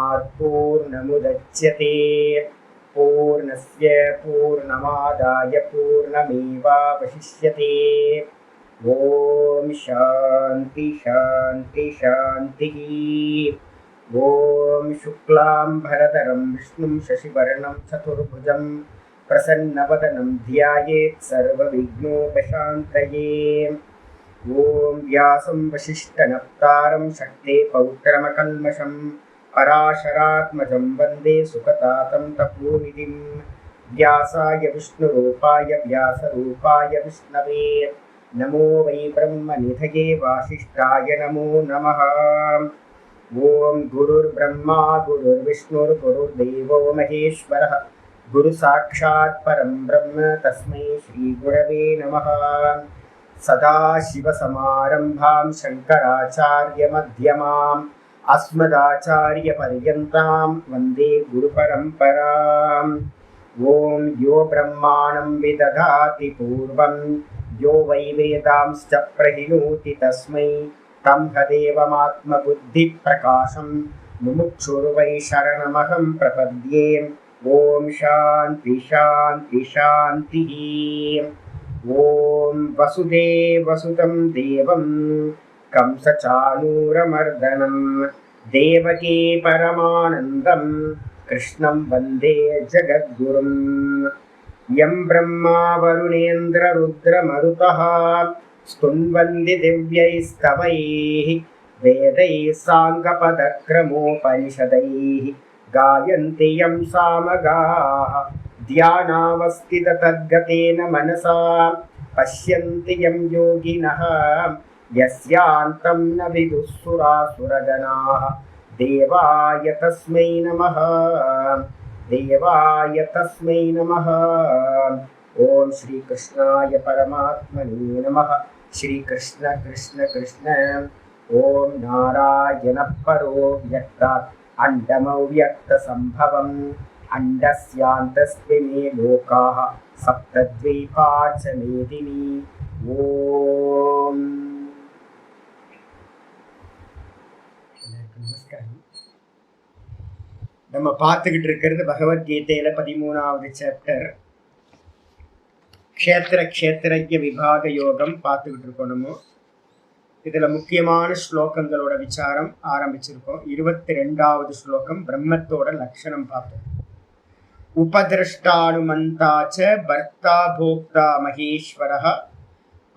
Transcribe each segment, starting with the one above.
पूर्णात् पूर्णमुदच्यते पूर्णस्य पूर्णमादाय पूर्णमेवावशिष्यते। ओम शांति शांति शांति। ओम शुक्लांबरधरं विष्णुं शशिवर्णं चतुर्भुजं प्रसन्नवदनं ध्यायेत् सर्वविघ्नोपशान्तये। ओम व्यासं वसिष्ठनप्तारं शक्ते पौत्रमकल्मषं पराशरात्मजं वन्दे सुखतातं तपोनिधिं। व्यासाय विष्णुरूपाय व्यासरूपाय विष्णवे नमो वै ब्रह्मनिधये वासिष्ठाय नमो नमः। ओम गुरुर्ब्रह्मा गुरुर्विष्णुर्गुरुर्देवो महेश्वरः गुरु साक्षात् परं ब्रह्म तस्मै श्री गुरवे नमः। सदाशिवसमारम्भां शङ्कराचार्यमध्यमाम् अस्मदाचार्यपर्यन्तां वन्दे गुरुपरम्पराम्। ओम यो ब्रह्माणं विदधाति पूर्वं यो वै वेदांश्च प्रहिणोति तस्मै तदेवमात्मबुद्धिप्रकाशं मुमुक्षुर्वै शरणमहं प्रपद्ये। ओम शांति शांति शांतिः। ओम वसुदेवसुतं देवं कंसचाणूरमर्दनं देवकी परमानन्दं कृष्णं वन्दे जगद्गुरुं। यं ब्रह्मा वरुणेन्द्ररुद्रमरुतः स्तुन्वन्ति दिव्यैस्तवैः वेदैः साङ्गपदक्रमोपनिषदैः गायन्ति यं सामगाः ध्यानावस्थिततद्गतेन मनसा पश्यन्ति यं योगिनः यस्यान्तं न विदुःसुरासुरगणाः। देवाय तस्मै नमः देवाय तस्मै नमः। ओम श्री कृष्णाय परमात्मने नमः। श्री कृष्ण कृष्ण कृष्ण। ओम नारायण परो व्यक्तात् अण्डमव्यक्तसम्भवम् अण्डस्यान्तस्मिन् लोकाः सप्तद्वीपा च मेदिनी। ओम நமஸ்காரம். நம்ம பார்த்துக்கிட்டு இருக்கிறது பகவத்கீதையில 13வது சாப்டர் க்ஷேத்திரஜ்ய விபாக யோகம் பார்த்துக்கிட்டு இருக்கோம். நம்ம இதுல முக்கியமான ஸ்லோகங்களோட விசாரம் ஆரம்பிச்சிருக்கோம். 22வது ஸ்லோகம் பிரம்மத்தோட லட்சணம் பார்த்தோம். உபதிருஷ்டானுமந்தாச்ச பர்த்தா போக்தா மகேஸ்வரः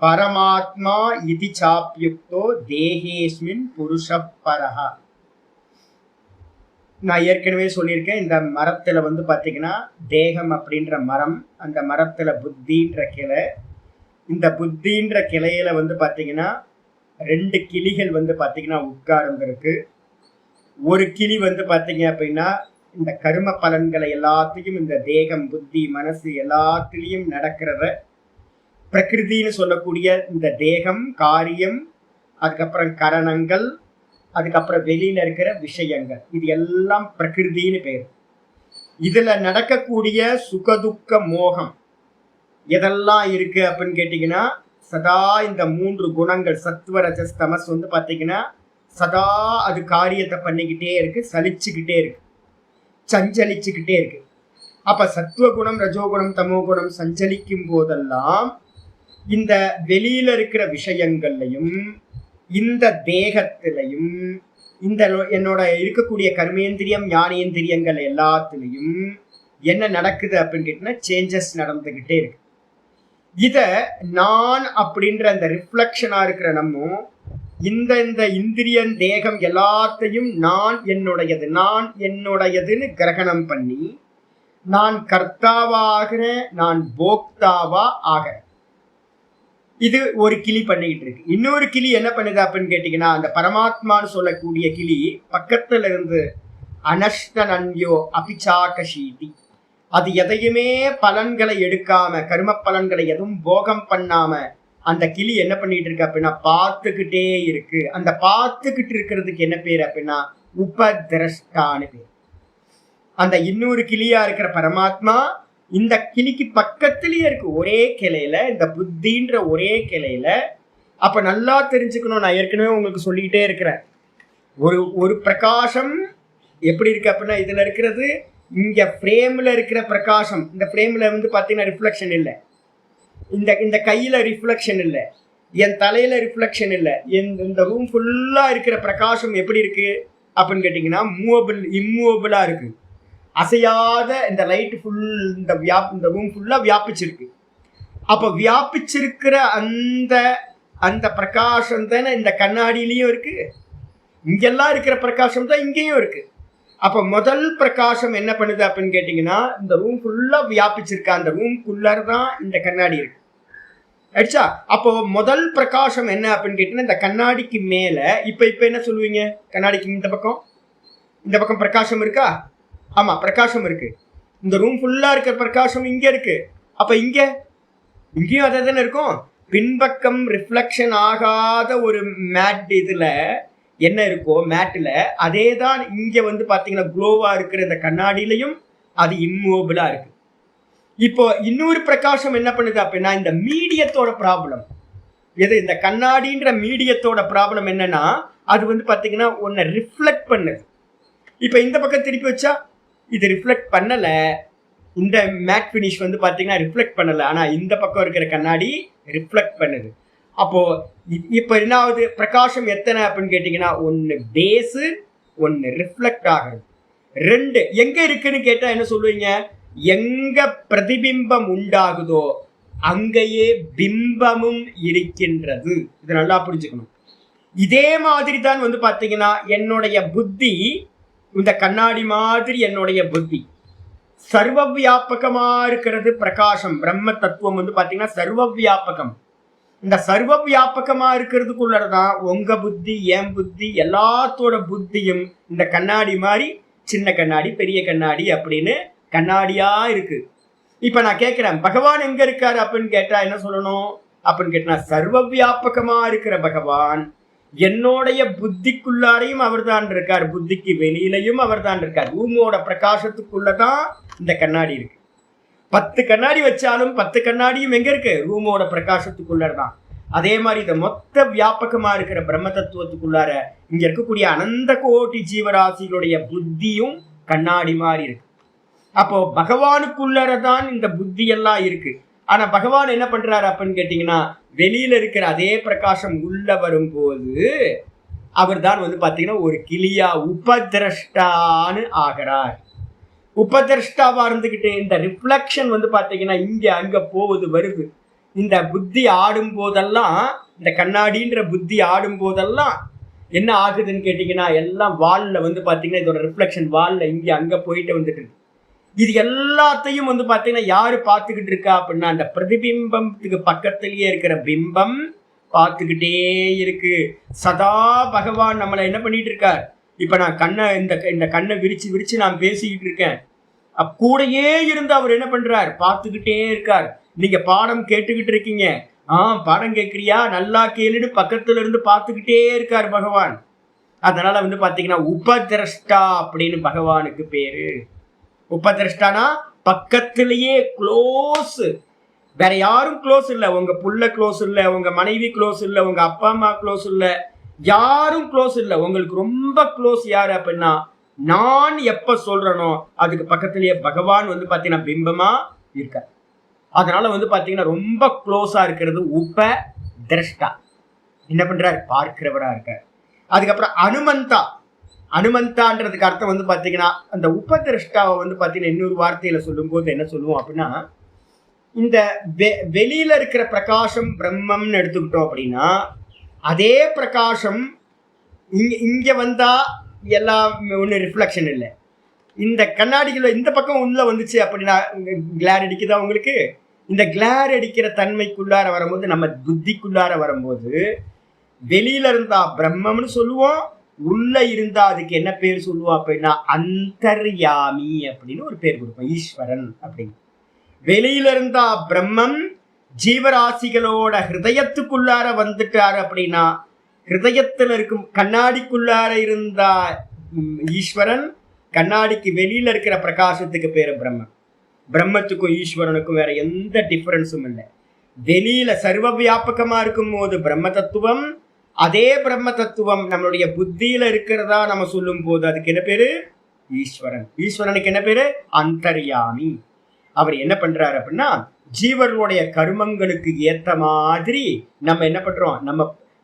பரமாத்மா இதி சாப்யுக்தோ தேகேஸ்மின் புருஷः பரः. நான் ஏற்கனவே சொல்லியிருக்கேன், இந்த மரத்துல பார்த்தீங்கன்னா தேகம் அப்படின்ற மரம், அந்த மரத்துல புத்தின்ற கிளை, இந்த புத்தின்ற கிளையில பார்த்தீங்கன்னா 2 கிளிகள் பார்த்தீங்கன்னா உட்கார்ந்துருக்கு. ஒரு கிளி பார்த்தீங்க அப்படின்னா இந்த கர்ம பலன்களை எல்லாத்தையும், இந்த தேகம் புத்தி மனசு எல்லாத்திலையும் நடக்கிறத பிரகிருதின்னு சொல்லக்கூடிய இந்த தேகம் காரியம், அதுக்கப்புறம் கரணங்கள், அதுக்கப்புறம் வெளியில இருக்கிற விஷயங்கள், இது எல்லாம் பிரகிருதின்னு பேர். இதுல நடக்கக்கூடிய சுகதுக்க மோகம் எதெல்லாம் இருக்கு அப்படின்னு கேட்டீங்கன்னா, சதா இந்த 3 குணங்கள் சத்வ ரஜஸ் தமஸ் பார்த்தீங்கன்னா சதா அது காரியத்தை பண்ணிக்கிட்டே இருக்கு, சலிச்சுக்கிட்டே இருக்கு, சஞ்சலிச்சுக்கிட்டே இருக்கு. அப்ப சத்துவகுணம் ரஜோகுணம் தமோகுணம் சஞ்சலிக்கும் போதெல்லாம் இந்த வெளியில இருக்கிற விஷயங்கள்லையும் இந்த தேகத்திலையும் இந்த என்னோட இருக்கக்கூடிய கர்மேந்திரியம் ஞானேந்திரியங்கள் எல்லாத்துலேயும் என்ன நடக்குது அப்படின்னு கேட்டீங்கன்னா சேஞ்சஸ் நடந்துகிட்டே இருக்கு. இத நான் அப்படின்ற அந்த ரிஃப்ளெக்ஷனா இருக்கிற நம்ம இந்த இந்திரியன் தேகம் எல்லாத்தையும் நான் என்னுடையதுன்னு கிரகணம் பண்ணி நான் கர்த்தாவாகிறேன், நான் போக்தாவா ஆகிறேன். இது ஒரு கிளி பண்ணிக்கிட்டு இருக்கு. இன்னொரு கிளி என்ன பண்ணுது அப்படின்னு கேட்டீங்கன்னா, அந்த பரமாத்மான்னு சொல்லக்கூடிய கிளி பக்கத்துல இருந்து அனஷ்டனன்யோ அபிச்சாகஷீதி, அது எதையுமே பலன்களை எடுக்காம, கர்ம பலன்களை எதுவும் போகம் பண்ணாம அந்த கிளி என்ன பண்ணிட்டு இருக்கு அப்படின்னா பார்த்துக்கிட்டே இருக்கு. அந்த பார்த்துக்கிட்டு இருக்கிறதுக்கு என்ன பேர் அப்படின்னா உபதிரஷ்டான்னு பேர். அந்த இன்னொரு கிளியா இருக்கிற பரமாத்மா இந்த கிளிக்கு பக்கத்திலேயே இருக்கு, ஒரே கிளையில, இந்த புத்தின்ற ஒரே கிளையில. அப்ப நல்லா தெரிஞ்சுக்கணும், நான் ஏற்கனவே உங்களுக்கு சொல்லிக்கிட்டே இருக்கிறேன், ஒரு பிரகாசம் எப்படி இருக்கு அப்படின்னா இதுல இருக்கிறது இங்க ஃப்ரேம்ல இருக்கிற பிரகாசம், இந்த ஃப்ரேம்ல வந்து பாத்தீங்கன்னா ரிஃப்ளெக்ஷன் இல்லை, இந்த கையில ரிஃப்ளெக்ஷன் இல்லை, என் தலையில ரிஃப்ளெக்ஷன் இல்லை, இந்த ரூம் ஃபுல்லா இருக்கிற பிரகாசம் எப்படி இருக்கு அப்படின்னு கேட்டீங்கன்னா இம்மூவபிளா இருக்கு. அசையாத இந்த லைட் ஃபுல் இந்த ரூம் ஃபுல்லா வியாபிச்சிருக்கு. அப்ப வியாபிச்சிருக்கிற அந்த பிரகாசம் தானே இந்த கண்ணாடியிலையும் இருக்கு, இங்கெல்லாம் இருக்கிற பிரகாசம் தான் இங்கேயும் இருக்கு. அப்ப முதல் பிரகாசம் என்ன பண்ணுது அப்படின்னு கேட்டீங்கன்னா இந்த ரூம் ஃபுல்லா வியாபிச்சிருக்கா, அந்த ரூம்குள்ளார தான் இந்த கண்ணாடி இருக்கு. ஆயிடுச்சா? அப்போ முதல் பிரகாசம் என்ன அப்படின்னு கேட்டீங்கன்னா இந்த கண்ணாடிக்கு மேல இப்ப என்ன சொல்லுவீங்க, கண்ணாடிக்கு இந்த பக்கம் பிரகாசம் இருக்கா? ஆமா, பிரகாசம் இருக்கு. இந்த ரூம் ஃபுல்லா இருக்கிற பிரகாசம் இங்க இருக்கு. அப்ப இங்கேயும் அதே தானே இருக்கும். பின்பக்கம் ரிஃப்ளெக்ஷன் ஆகாத ஒரு மேட் இதுல என்ன இருக்கோ மேட்ல அதே தான் இங்க வந்து பாத்தீங்கன்னா க்ளோவா இருக்கிற இந்த கண்ணாடியிலையும் அது இம்மூவபிளா இருக்கு. இப்போ இன்னொரு பிரகாசம் என்ன பண்ணுது அப்படின்னா இந்த மீடியத்தோட ப்ராப்ளம் எது, இந்த கண்ணாடின்ற மீடியத்தோட ப்ராப்ளம் என்னன்னா அது வந்து பாத்தீங்கன்னா ஒன்ன ரிஃப்ளெக்ட் பண்ணுது. இப்ப இந்த பக்கம் திருப்பி வச்சா இது ரிஃப்ளெக்ட் பண்ணல, இந்த மேட் ஃபினிஷ் வந்து பாத்தீங்கன்னா ரிஃப்ளெக்ட் பண்ணல, ஆனா இந்த பக்கம் இருக்கிற கண்ணாடி ரிஃப்ளெக்ட் பண்ணுது. அப்போ இப்ப என்னாவது பிரகாசம் எத்தனை அப்படின்னு கேட்டீங்கன்னா ஒன்னு பேஸு, ஒன்னு ரிஃப்ளெக்ட் ஆகுது. ரெண்டு எங்க இருக்குன்னு கேட்டா என்ன சொல்லுவீங்க, எங்க பிரதிபிம்பம் உண்டாகுதோ அங்கேயே பிம்பமும் இருக்கின்றது. இது நல்லா புரிஞ்சுக்கணும். இதே மாதிரி தான் வந்து பாத்தீங்கன்னா என்னுடைய புத்தி, இந்த கண்ணாடி மாதிரி என்னுடைய புத்தி சர்வ வியாபகமா இருக்கிறது. பிரகாசம் பிரம்ம தத்துவம் வந்து பாத்தீங்கன்னா சர்வ வியாபகம். இந்த சர்வ வியாபகமா இருக்கிறதுக்குள்ளதான் உங்க புத்தி, என் புத்தி, எல்லாத்தோட புத்தியும் இந்த கண்ணாடி மாதிரி சின்ன கண்ணாடி பெரிய கண்ணாடி அப்படின்னு கண்ணாடியா இருக்கு. இப்ப நான் கேட்கிறேன் பகவான் எங்க இருக்காரு அப்படின்னு கேட்டா என்ன சொல்லணும் அப்படின்னு கேட்டா சர்வ வியாபகமா இருக்கிற பகவான் என்னுடைய புத்திக்குள்ளாரையும் அவர் தான் இருக்கார், புத்திக்கு வெளியிலையும் அவர் தான் இருக்கார். ரூமோட பிரகாசத்துக்குள்ளதான் இந்த கண்ணாடி இருக்கு. 10 கண்ணாடி வச்சாலும் 10 கண்ணாடியும் எங்க இருக்கு, ரூமோட பிரகாசத்துக்குள்ளதான். அதே மாதிரி இந்த மொத்த வியாபகமா இருக்கிற பிரம்ம தத்துவத்துக்குள்ளார இங்க இருக்கக்கூடிய அனந்த கோட்டி ஜீவராசிகளுடைய புத்தியும் கண்ணாடி மாதிரி இருக்கு. அப்போ பகவானுக்குள்ளதான் இந்த புத்தி எல்லாம் இருக்கு. ஆனா பகவான் என்ன பண்றாரு அப்படின்னு கேட்டீங்கன்னா வெளியில இருக்கிற அதே பிரகாசம் உள்ள வரும்போது அவர் தான் வந்து பாத்தீங்கன்னா ஒரு கிளியா உபதிரஷ்டான்னு ஆகிறார். உபதிரஷ்டாவா இருந்துகிட்டு இந்த ரிஃப்ளெக்ஷன் வந்து பாத்தீங்கன்னா இங்க அங்க போவது வருது. இந்த புத்தி ஆடும் போதெல்லாம், இந்த கண்ணாடின்ற புத்தி ஆடும் போதெல்லாம் என்ன ஆகுதுன்னு கேட்டீங்கன்னா எல்லாம் வால்ல வந்து பாத்தீங்கன்னா இதோட ரிஃப்ளெக்ஷன் வால்ல இங்க அங்க போயிட்டு வந்துட்டு இருக்கு. இது எல்லாத்தையும் வந்து பாத்தீங்கன்னா யாரு பார்த்துக்கிட்டு இருக்கா அப்படின்னா அந்த பிரதிபிம்பத்துக்கு பக்கத்திலேயே இருக்கிற பிம்பம் பார்த்துக்கிட்டே இருக்கு. சதா பகவான் நம்மளை என்ன பண்ணிட்டு இருக்கார், இப்ப நான் கண்ணை இந்த கண்ணை விரிச்சு நான் பேசிக்கிட்டு இருக்கேன், கூடயே இருந்து அவர் என்ன பண்றார், பார்த்துக்கிட்டே இருக்கார். நீங்க பாடம் கேட்டுக்கிட்டு இருக்கீங்க, பாடம் கேட்கிறியா, நல்லா கேளுன்னு பக்கத்துல இருந்து பார்த்துக்கிட்டே இருக்கார் பகவான். அதனால வந்து பாத்தீங்கன்னா உபதிரஷ்டா அப்படின்னு பகவானுக்கு பேரு. உபதிரஷ்டானா பக்கத்திலேயே க்ளோஸ், வேற யாரும் க்ளோஸ் இல்லை. உங்க புள்ள க்ளோஸ் இல்லை, உங்க மனைவி க்ளோஸ் இல்லை, உங்க அப்பா அம்மா க்ளோஸ் இல்லை, யாரும் க்ளோஸ் இல்லை. உங்களுக்கு ரொம்ப க்ளோஸ் யாரு அப்படின்னா நான் எப்ப சொல்றனோ அதுக்கு பக்கத்திலேயே பகவான் வந்து பாத்தீங்கன்னா பிம்பமா இருக்க. அதனால வந்து பாத்தீங்கன்னா ரொம்ப க்ளோஸா இருக்கிறது உப திரஷ்டா. என்ன பண்றாரு, பார்க்கிறவரா இருக்க. அதுக்கப்புறம் அனுமந்தான்றதுக்கு அர்த்தம் வந்து பாத்தீங்கன்னா அந்த உபதிரஷ்டாவை வந்து பாத்தீங்கன்னா இன்னொரு வார்த்தையில சொல்லும் போது என்ன சொல்லுவோம் அப்படின்னா இந்த வெளியில இருக்கிற பிரகாசம் பிரம்மம்னு எடுத்துக்கிட்டோம் அப்படின்னா அதே பிரகாசம் இங்க வந்தா எல்லாம் ஒன்றும் ரிஃப்ளெக்ஷன் இல்லை. இந்த கண்ணாடிகள் இந்த பக்கம் உள்ள வந்துச்சு அப்படின்னா கிளார் அடிக்குதா உங்களுக்கு, இந்த கிளார் அடிக்கிற தன்மைக்குள்ளார வரும்போது நம்ம புத்திக்குள்ளார வரும்போது வெளியில இருந்தா பிரம்மம்னு சொல்லுவோம், உள்ள இருந்தா அதுக்கு என்ன பேர் சொல்லுவோம் அப்படின்னா அந்தர்யாமி அப்படின்னு ஒரு பேர் கொடுப்போம், ஈஸ்வரன் அப்படின்னு. வெளியில இருந்தா பிரம்மம் ஜீவராசிகளோட ஹிருதயத்துக்குள்ளார வந்துட்டாரு அப்படின்னா ஹிருதயத்துல இருக்கும் கண்ணாடிக்குள்ளார இருந்தா ஈஸ்வரன், கண்ணாடிக்கு வெளியில இருக்கிற பிரகாசத்துக்கு பேரு பிரம்மம். பிரம்மத்துக்கும் ஈஸ்வரனுக்கும் வேற எந்த டிஃபரன்ஸும் இல்லை. வெளியில சர்வ வியாபகமா இருக்கும் போது பிரம்ம தத்துவம், அதே பிரம்ம தத்துவம் நம்மளுடைய புத்தியில இருக்கிறதா நம்ம சொல்லும் போது அதுக்கு என்ன பேரு ஈஸ்வரன். ஈஸ்வரனுக்கு என்ன பேரு? அந்தர்யாமி. அவர் என்ன பண்றாரு அப்படின்னா, ஜீவர்களுடைய கர்மங்களுக்கு ஏத்த மாதிரி நம்ம என்ன பண்றோம்,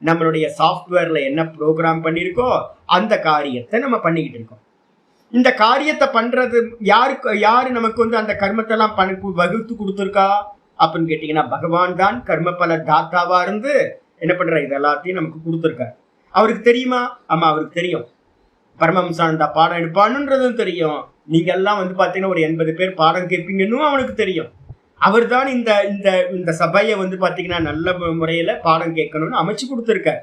நம்மளுடைய சாஃப்ட்வேர்ல என்ன ப்ரோக்ராம் பண்ணியிருக்கோ அந்த காரியத்தை நம்ம பண்ணிக்கிட்டு இருக்கோம். இந்த காரியத்தை பண்றது யாரு நமக்கு வந்து அந்த கர்மத்தை எல்லாம் வகுத்து கொடுத்துருக்கா அப்படின்னு கேட்டீங்கன்னா, பகவான் தான் கர்ம பல தாத்தாவா இருந்து என்ன பண்ற இது எல்லாத்தையும் நமக்கு கொடுத்துருக்காரு. அவருக்கு தெரியுமா? ஆமா, அவருக்கு தெரியும். பரமஹம்சானந்தா பாடம் எடுப்பானுன்றதும் தெரியும். நீங்க எல்லாம் வந்து பாத்தீங்கன்னா ஒரு 80 பேர் பாடம் கேட்பீங்கன்னு அவனுக்கு தெரியும். அவர் தான் இந்த இந்த இந்த சபையை வந்து பாத்தீங்கன்னா நல்ல முறையில பாடம் கேட்கணும்னு அமைச்சு கொடுத்துருக்காரு.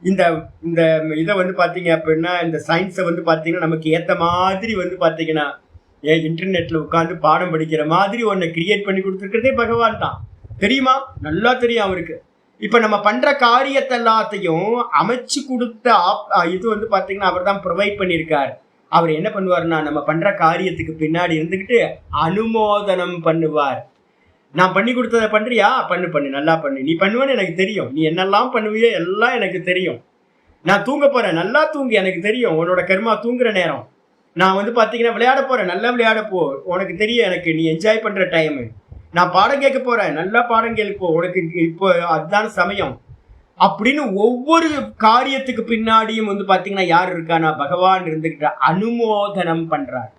இந்த இந்த இதை வந்து பாத்தீங்க அப்படின்னா, இந்த சயின்ஸை வந்து பாத்தீங்கன்னா நமக்கு ஏத்த மாதிரி வந்து பாத்தீங்கன்னா இன்டர்நெட்ல உட்காந்து பாடம் படிக்கிற மாதிரி ஒன்னை கிரியேட் பண்ணி கொடுத்துருக்கிறதே பகவான் தான். தெரியுமா? நல்லா தெரியும் அவருக்கு. இப்ப நம்ம பண்ற காரியத்தை எல்லாத்தையும் அமைச்சு கொடுத்த இது வந்து பாத்தீங்கன்னா அவர் தான் ப்ரொவைட் பண்ணியிருக்காரு. அவர் என்ன பண்ணுவார்னா, நம்ம பண்ற காரியத்துக்கு பின்னாடி இருந்துகிட்டு அனுமோதனம் பண்ணுவார். நான் பண்ணி கொடுத்ததை பண்றியா? பண்ணு, நல்லா பண்ணு. நீ பண்ணுவேன்னு எனக்கு தெரியும். நீ என்னெல்லாம் பண்ணுவியோ எல்லாம் எனக்கு தெரியும். நான் தூங்க போறேன், நல்லா தூங்கு, எனக்கு தெரியும். உன்னோட கர்மா தூங்குற நேரம். நான் வந்து பாத்தீங்கன்னா விளையாட போறேன், நல்லா விளையாட போ, உனக்கு தெரியும் எனக்கு நீ என்ஜாய் பண்ற டைம். நான் பாடம் கேட்க போறேன், நல்லா பாடம் கேட்போ, உனக்கு இப்போ அதுதான் சமயம் அப்படின்னு ஒவ்வொரு காரியத்துக்கு பின்னாடியும் வந்து பாத்தீங்கன்னா யார் இருக்கானா, பகவான் இருந்துகிட்ட அனுமோதனம் பண்றார்.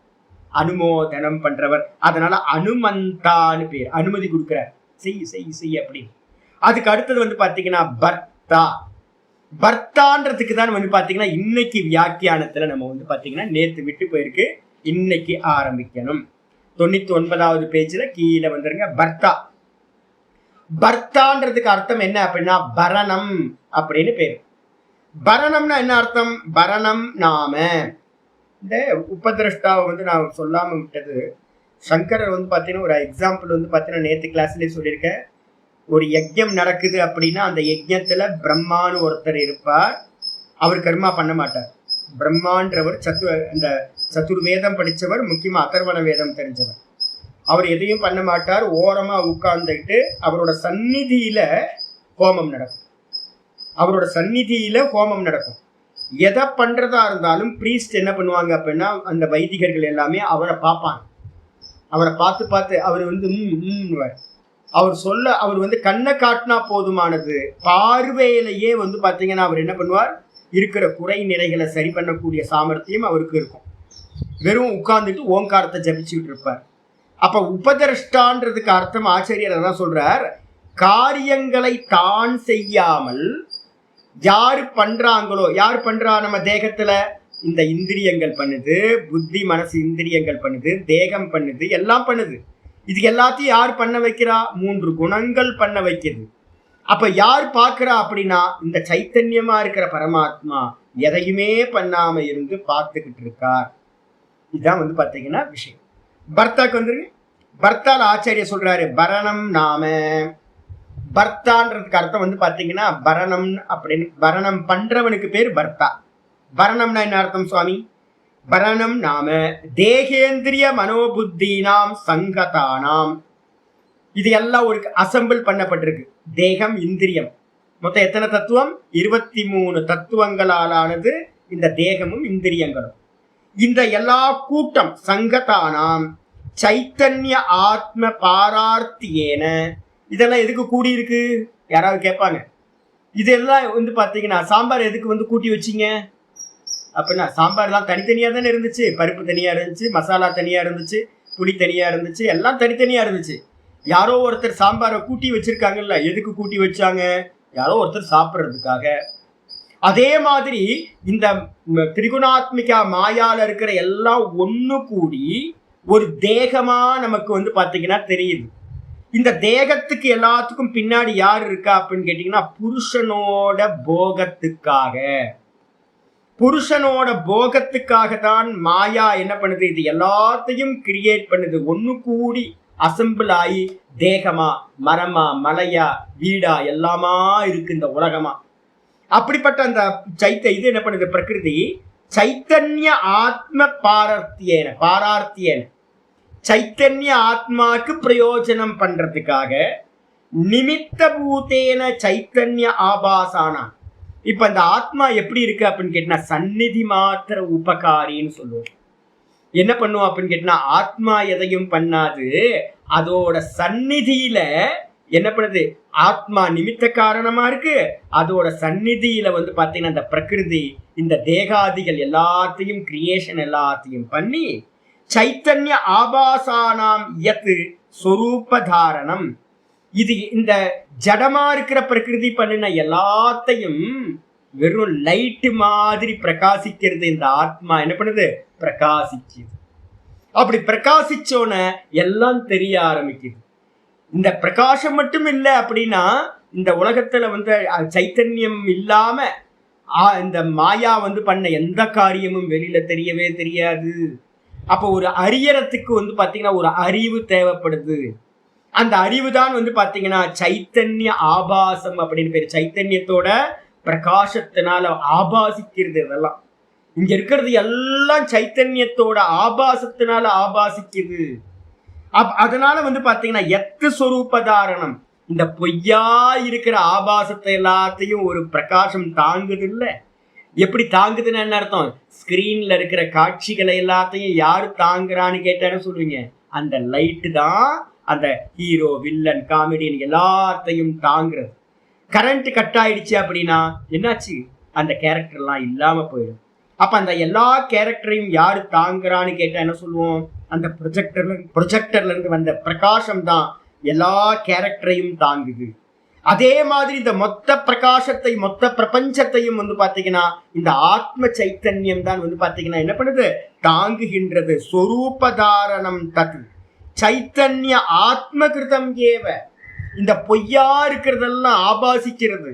அனுமோதனம் பண்றவர். அதனால அனுமந்தான்னு பேர், அனுமதி கொடுக்கிறார். செய் அப்படின்னு. அதுக்கு அடுத்தது வந்து பாத்தீங்கன்னா பர்த்தா. பர்த்தான்றதுக்கு தான் வந்து பாத்தீங்கன்னா இன்னைக்கு வியாக்கியானத்துல நம்ம வந்து பாத்தீங்கன்னா நேத்து விட்டு போயிருக்கு, இன்னைக்கு ஆரம்பிக்கணும். 99வது பேஜ்ல கீழே வந்துருங்க. பர்த்தா. பர்த்தான்றதுக்கு அர்த்தம் என்ன அப்படின்னா பரணம் அப்படின்னு பேரு. பரணம்னா என்ன அர்த்தம்? பரணம் நாம. இந்த உபதிரஷ்டாவை வந்து நான் சொல்லாம விட்டது, சங்கரர் வந்து பாத்தீங்கன்னா ஒரு எக்ஸாம்பிள் வந்து பாத்தீங்கன்னா நேத்து கிளாஸ்லயே சொல்லியிருக்கேன். ஒரு யஜ்யம் நடக்குது அப்படின்னா அந்த யஜ்யத்துல பிரம்மான்னு ஒருத்தர் இருப்பார். அவர் கர்மா பண்ண மாட்டார். பிரம்மான்றவர் இந்த சதுர்வேதம் படிச்சவர், முக்கியமா அதர்வண வேதம் தெரிஞ்சவர். அவர் எதையும் பண்ண மாட்டார். ஓரமா உட்கார்ந்துட்டு அவரோட சந்நிதியில ஹோமம் நடக்கும். அவரோட சந்நிதியில ஹோமம் நடக்கும். எதை பண்றதா இருந்தாலும் பிரீஸ்ட் என்ன பண்ணுவாங்க அப்படின்னா, அந்த வைதிகர்கள் எல்லாமே அவரை பார்ப்பாங்க. அவரை பார்த்து அவர் வந்து அவர் வந்து கண்ணை காட்டினா போதுமானது. பார்வையிலேயே வந்து பாத்தீங்கன்னா அவர் என்ன பண்ணுவார், இருக்கிற குறை நிறைகளை சரி பண்ணக்கூடிய சாமர்த்தியம் அவருக்கு இருக்கும். வெறும் உட்கார்ந்துட்டு ஓங்காரத்தை ஜபிச்சுட்டு இருப்பார். அப்ப உபதிரஷ்டான்றதுக்கு அர்த்தம் ஆச்சரியர் தான் சொல்றார், காரியங்களை தான் செய்யாமல் யாரு பண்றாங்களோ, யார் பண்றா நம்ம தேகத்துல, இந்த இந்திரியங்கள் பண்ணுது, புத்தி மனசு இந்திரியங்கள் பண்ணுது, தேகம் பண்ணுது, எல்லாம் பண்ணுது. இது எல்லாத்தையும் யார் பண்ண வைக்கிறா? 3 குணங்கள் பண்ண வைக்கிறது. அப்ப யார் பார்க்கிறா அப்படின்னா, இந்த சைத்தன்யமா இருக்கிற பரமாத்மா எதையுமே பண்ணாம இருந்து பார்த்துக்கிட்டு இருக்கார். இதுதான் வந்து பாத்தீங்கன்னா விஷயம். பர்த்தாக்கு வந்துருங்க. பர்த்தால ஆச்சாரிய சொல்றாரு பரணம் நாம. பர்த்தான்றதுக்கு அர்த்தம் வந்து பாத்தீங்கன்னா பரணம் அப்படின்னு, பரணம் பண்றவனுக்கு பேர் பர்த்தா. பரணம்னா என்ன அர்த்தம் சுவாமி? பரணம் நாம தேகேந்திரிய மனோபுத்தீனாம் சங்கதானாம். இது எல்லாம் ஒரு அசம்பிள் பண்ணப்பட்டிருக்கு. தேகம், இந்திரியம், மொத்தம் எத்தனை தத்துவம்? 23 தத்துவங்களாலானது இந்த தேகமும் இந்திரியங்களும். இந்த எல்லா கூட்டம் சங்கதானாம் சைத்தன்ய ஆத்ம பாரார்த்தியேன. இதெல்லாம் எதுக்கு கூடி இருக்கு? யாராவது கேட்பாங்க. இதெல்லாம் வந்து பாத்தீங்கன்னா சாம்பார் எதுக்கு வந்து கூட்டி வச்சிங்க அப்படின்னா, சாம்பார்லாம் தனித்தனியா தானே இருந்துச்சு. பருப்பு தனியா இருந்துச்சு, மசாலா தனியா இருந்துச்சு, புளி தனியா இருந்துச்சு, எல்லாம் தனித்தனியா இருந்துச்சு. யாரோ ஒருத்தர் சாம்பாரை கூட்டி வச்சிருக்காங்கல்ல. எதுக்கு கூட்டி வச்சாங்க? யாரோ ஒருத்தர் சாப்பிட்றதுக்காக. அதே மாதிரி இந்த திரிகுணாத்மிகா மாயால இருக்கிற எல்லாம் ஒண்ணு கூடி ஒரு தேகமா நமக்கு வந்து பாத்தீங்கன்னா தெரியுது. இந்த தேகத்துக்கு எல்லாத்துக்கும் பின்னாடி யார் இருக்கா அப்படின்னு கேட்டீங்கன்னா, புருஷனோட போகத்துக்காக. புருஷனோட போகத்துக்காக தான் மாயா என்ன பண்ணுது, இது எல்லாத்தையும் கிரியேட் பண்ணுது. ஒண்ணு கூடி அசம்பிள் ஆகி தேகமா, மரமா, மலையா, வீடா எல்லாமா இருக்கு இந்த உலகமா. அப்படிப்பட்ட அந்த இது என்ன பண்ணுது, பிரகிருதி சைத்தன்ய ஆத்ம பாரார்த்தியேன சைத்தன்ய ஆத்மாக்கு பிரயோஜனம் பண்றதுக்காக நிமித்த பூதேன சைத்தன்ய ஆபாசானா. இப்ப இந்த ஆத்மா எப்படி இருக்கு அப்படின்னு கேட்டா, சந்நிதி மாத்திர உபகாரின்னு சொல்லுவோம். என்ன பண்ணும் அப்படின்னு கேட்டா, ஆத்மா எதையும் பண்ணாது. அதோட சந்நிதியில என்ன பண்ணுது, ஆத்மா நிமித்த காரணமா இருக்கு. அதோட சந்நிதியில வந்து பாத்தீங்கன்னா இந்த பிரகிருதி இந்த தேகாதிகள் எல்லாத்தையும் கிரியேஷன் எல்லாத்தையும் பண்ணி சைத்தன்ய ஆபாசானாம் யத் சொரூபதாரணம், இது இந்த ஜடமா இருக்கிற பிரகிருதி பண்ணின எல்லாத்தையும் வெறும் லைட் மாதிரி பிரகாசிக்கிறது. இந்த ஆத்மா என்ன பண்ணுது, பிரகாசிக்குது. அப்படி பிரகாசிச்சோன எல்லாம் தெரிய ஆரம்பிக்குது. இந்த பிரகாசம் மட்டும் இல்லை அப்படின்னா, இந்த உலகத்துல வந்து சைத்தன்யம் இல்லாம இந்த மாயா வந்து பண்ண எந்த காரியமும் வெளியில தெரியவே தெரியாது. அப்போ ஒரு அறியறதுக்கு வந்து பாத்தீங்கன்னா ஒரு அறிவு தேவைப்படுது. அந்த அறிவு தான் வந்து பாத்தீங்கன்னா சைத்தன்ய ஆபாசம் அப்படின்னு பேரு. சைத்தன்யத்தோட பிரகாசத்தினால ஆபாசிக்கிறது. இதெல்லாம் இங்க இருக்கிறது எல்லாம் சைத்தன்யத்தோட ஆபாசத்தினால ஆபாசிக்குது. அதனால வந்து பாத்தீங்கன்னா எத்து சொரூபதாரணம், இந்த பொய்யா இருக்கிற ஆபாசத்தை எல்லாத்தையும் ஒரு பிரகாசம் தாங்குது. இல்ல எப்படி தாங்குதுன்னு என்ன அர்த்தம், ஸ்கிரீன்ல இருக்கிற காட்சிகளை எல்லாத்தையும் யாரு தாங்குறான்னு கேட்டான்னு சொல்லுவீங்க, அந்த லைட்டு தான் அந்த ஹீரோ வில்லன் காமெடியன் எல்லாத்தையும் தாங்குறது. கரண்ட் கட் ஆயிடுச்சு அப்படின்னா என்னாச்சு, அந்த கேரக்டர் எல்லாம் இல்லாம போயிடும். அப்ப அந்த எல்லா கேரக்டரையும் யாரு தாங்குறான்னு கேட்டா என்ன சொல்லுவோம், அந்த ப்ரொஜெக்டர்ல இருந்து வந்த பிரகாசம் தான் எல்லா கேரக்டரையும் தாங்குது. அதே மாதிரி இந்த மொத்த பிரகாசத்தை மொத்த பிரபஞ்சத்தையும் வந்து பாத்தீங்கன்னா இந்த ஆத்ம சைத்தன்யம் தான் வந்து பாத்தீங்கன்னா என்ன பண்ணுது, தாங்குகின்றது. சொரூபதாரணம் தத் சைத்தன்ய ஆத்ம கிருதம் ஏவ, இந்த பொய்யா இருக்கிறதெல்லாம் ஆபாசிக்கிறது.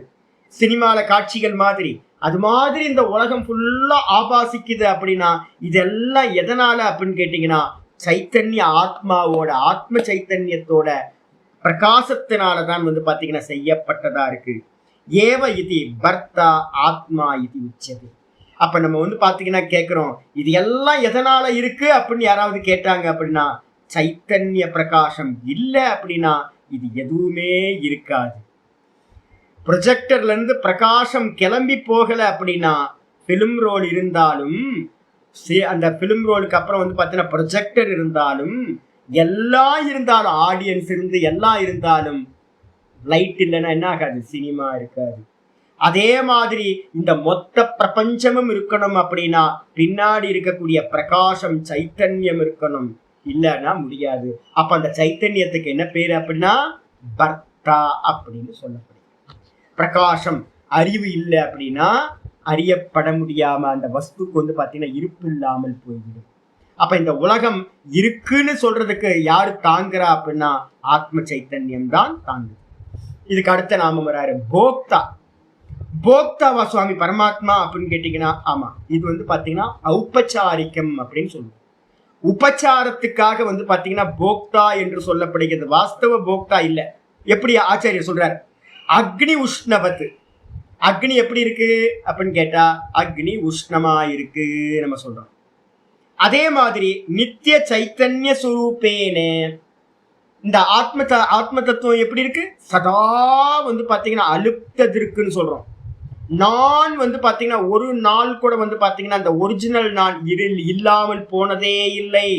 சினிமால காட்சிகள் மாதிரி அது மாதிரி இந்த உலகம் ஃபுல்லா ஆபாசிக்குது. அப்படின்னா இதெல்லாம் எதனால அப்படின்னு கேட்டீங்கன்னா சைத்தன்ய ஆத்மாவோட ஆத்ம சைத்தன்யத்தோட பிரகாசத்தினாலதான் வந்து பாத்தீங்கன்னா செய்யப்பட்டதா இருக்கு. ஏவ இது பர்த்தா ஆத்மா இது உச்சது. அப்ப நம்ம வந்து பாத்தீங்கன்னா கேட்கிறோம், இது எல்லாம் எதனால இருக்கு அப்படின்னு யாராவது கேட்டாங்க அப்படின்னா, சைத்தன்ய பிரகாசம் இல்லை அப்படின்னா இது எதுவுமே இருக்காது. ப்ரொஜெக்டர்ல இருந்து பிரகாசம் கிளம்பி போகல அப்படின்னா பிலிம் ரோல் இருந்தாலும் அந்த பிலிம் ரோலுக்கு அப்புறம் வந்து பாத்தீங்கன்னா ப்ரொஜெக்டர் இருந்தாலும் எல்லாம் இருந்தாலும் ஆடியன்ஸ் இருந்து எல்லாம் இருந்தாலும் லைட் இல்லைன்னா என்ன ஆகாது, சினிமா இருக்காது. அதே மாதிரி இந்த மொத்த பிரபஞ்சமும் இருக்கணும் அப்படின்னா பின்னாடி இருக்கக்கூடிய பிரகாசம் சைத்தன்யம் இருக்கணும், இல்லைன்னா முடியாது. அப்ப அந்த சைத்தன்யத்துக்கு என்ன பேரு அப்படின்னா பர்த்தா அப்படின்னு சொல்லப்படுது. பிரகாசம் அறிவு இல்லை அப்படின்னா அறியப்பட முடியாம அந்த வஸ்துக்கு வந்து பாத்தீங்கன்னா இருப்பு இல்லாமல் போய்விடும். அப்ப இந்த உலகம் இருக்குன்னு சொல்றதுக்கு யாரு தாங்குறா அப்படின்னா ஆத்ம சைத்தன்யம் தான் தாங்குது. இதுக்கு அடுத்த நாம வராரு போக்தா. போக்தாவா சுவாமி பரமாத்மா அப்படின்னு கேட்டீங்கன்னா ஆமா, இது வந்து பாத்தீங்கன்னா ஔபச்சாரிக்கம் அப்படின்னு சொல்லுவோம். உபச்சாரத்துக்காக வந்து பாத்தீங்கன்னா போக்தா என்று சொல்லப்படுகிறது. வாஸ்தவ போக்தா இல்ல. எப்படி ஆச்சாரியர் சொல்றாரு, அக்னி உஷ்ணவத்து, அக்னி எப்படி இருக்கு அப்படின்னு கேட்டா அக்னி உஷ்ணமா இருக்கு நம்ம சொல்றோம். அதே மாதிரி நித்திய சைத்தன்ய சுரூபேனே இந்த ஆத்ம தத்துவம் எப்படி இருக்கு, சதா வந்து பாத்தீங்கன்னா அலுப்தது இருக்குன்னு சொல்றோம். நான் வந்து பாத்தீங்கன்னா ஒரு நாள் கூட வந்து பாத்தீங்கன்னா அந்த ஒரிஜினல் நான் இல்லாமல் போனதே இல்லை.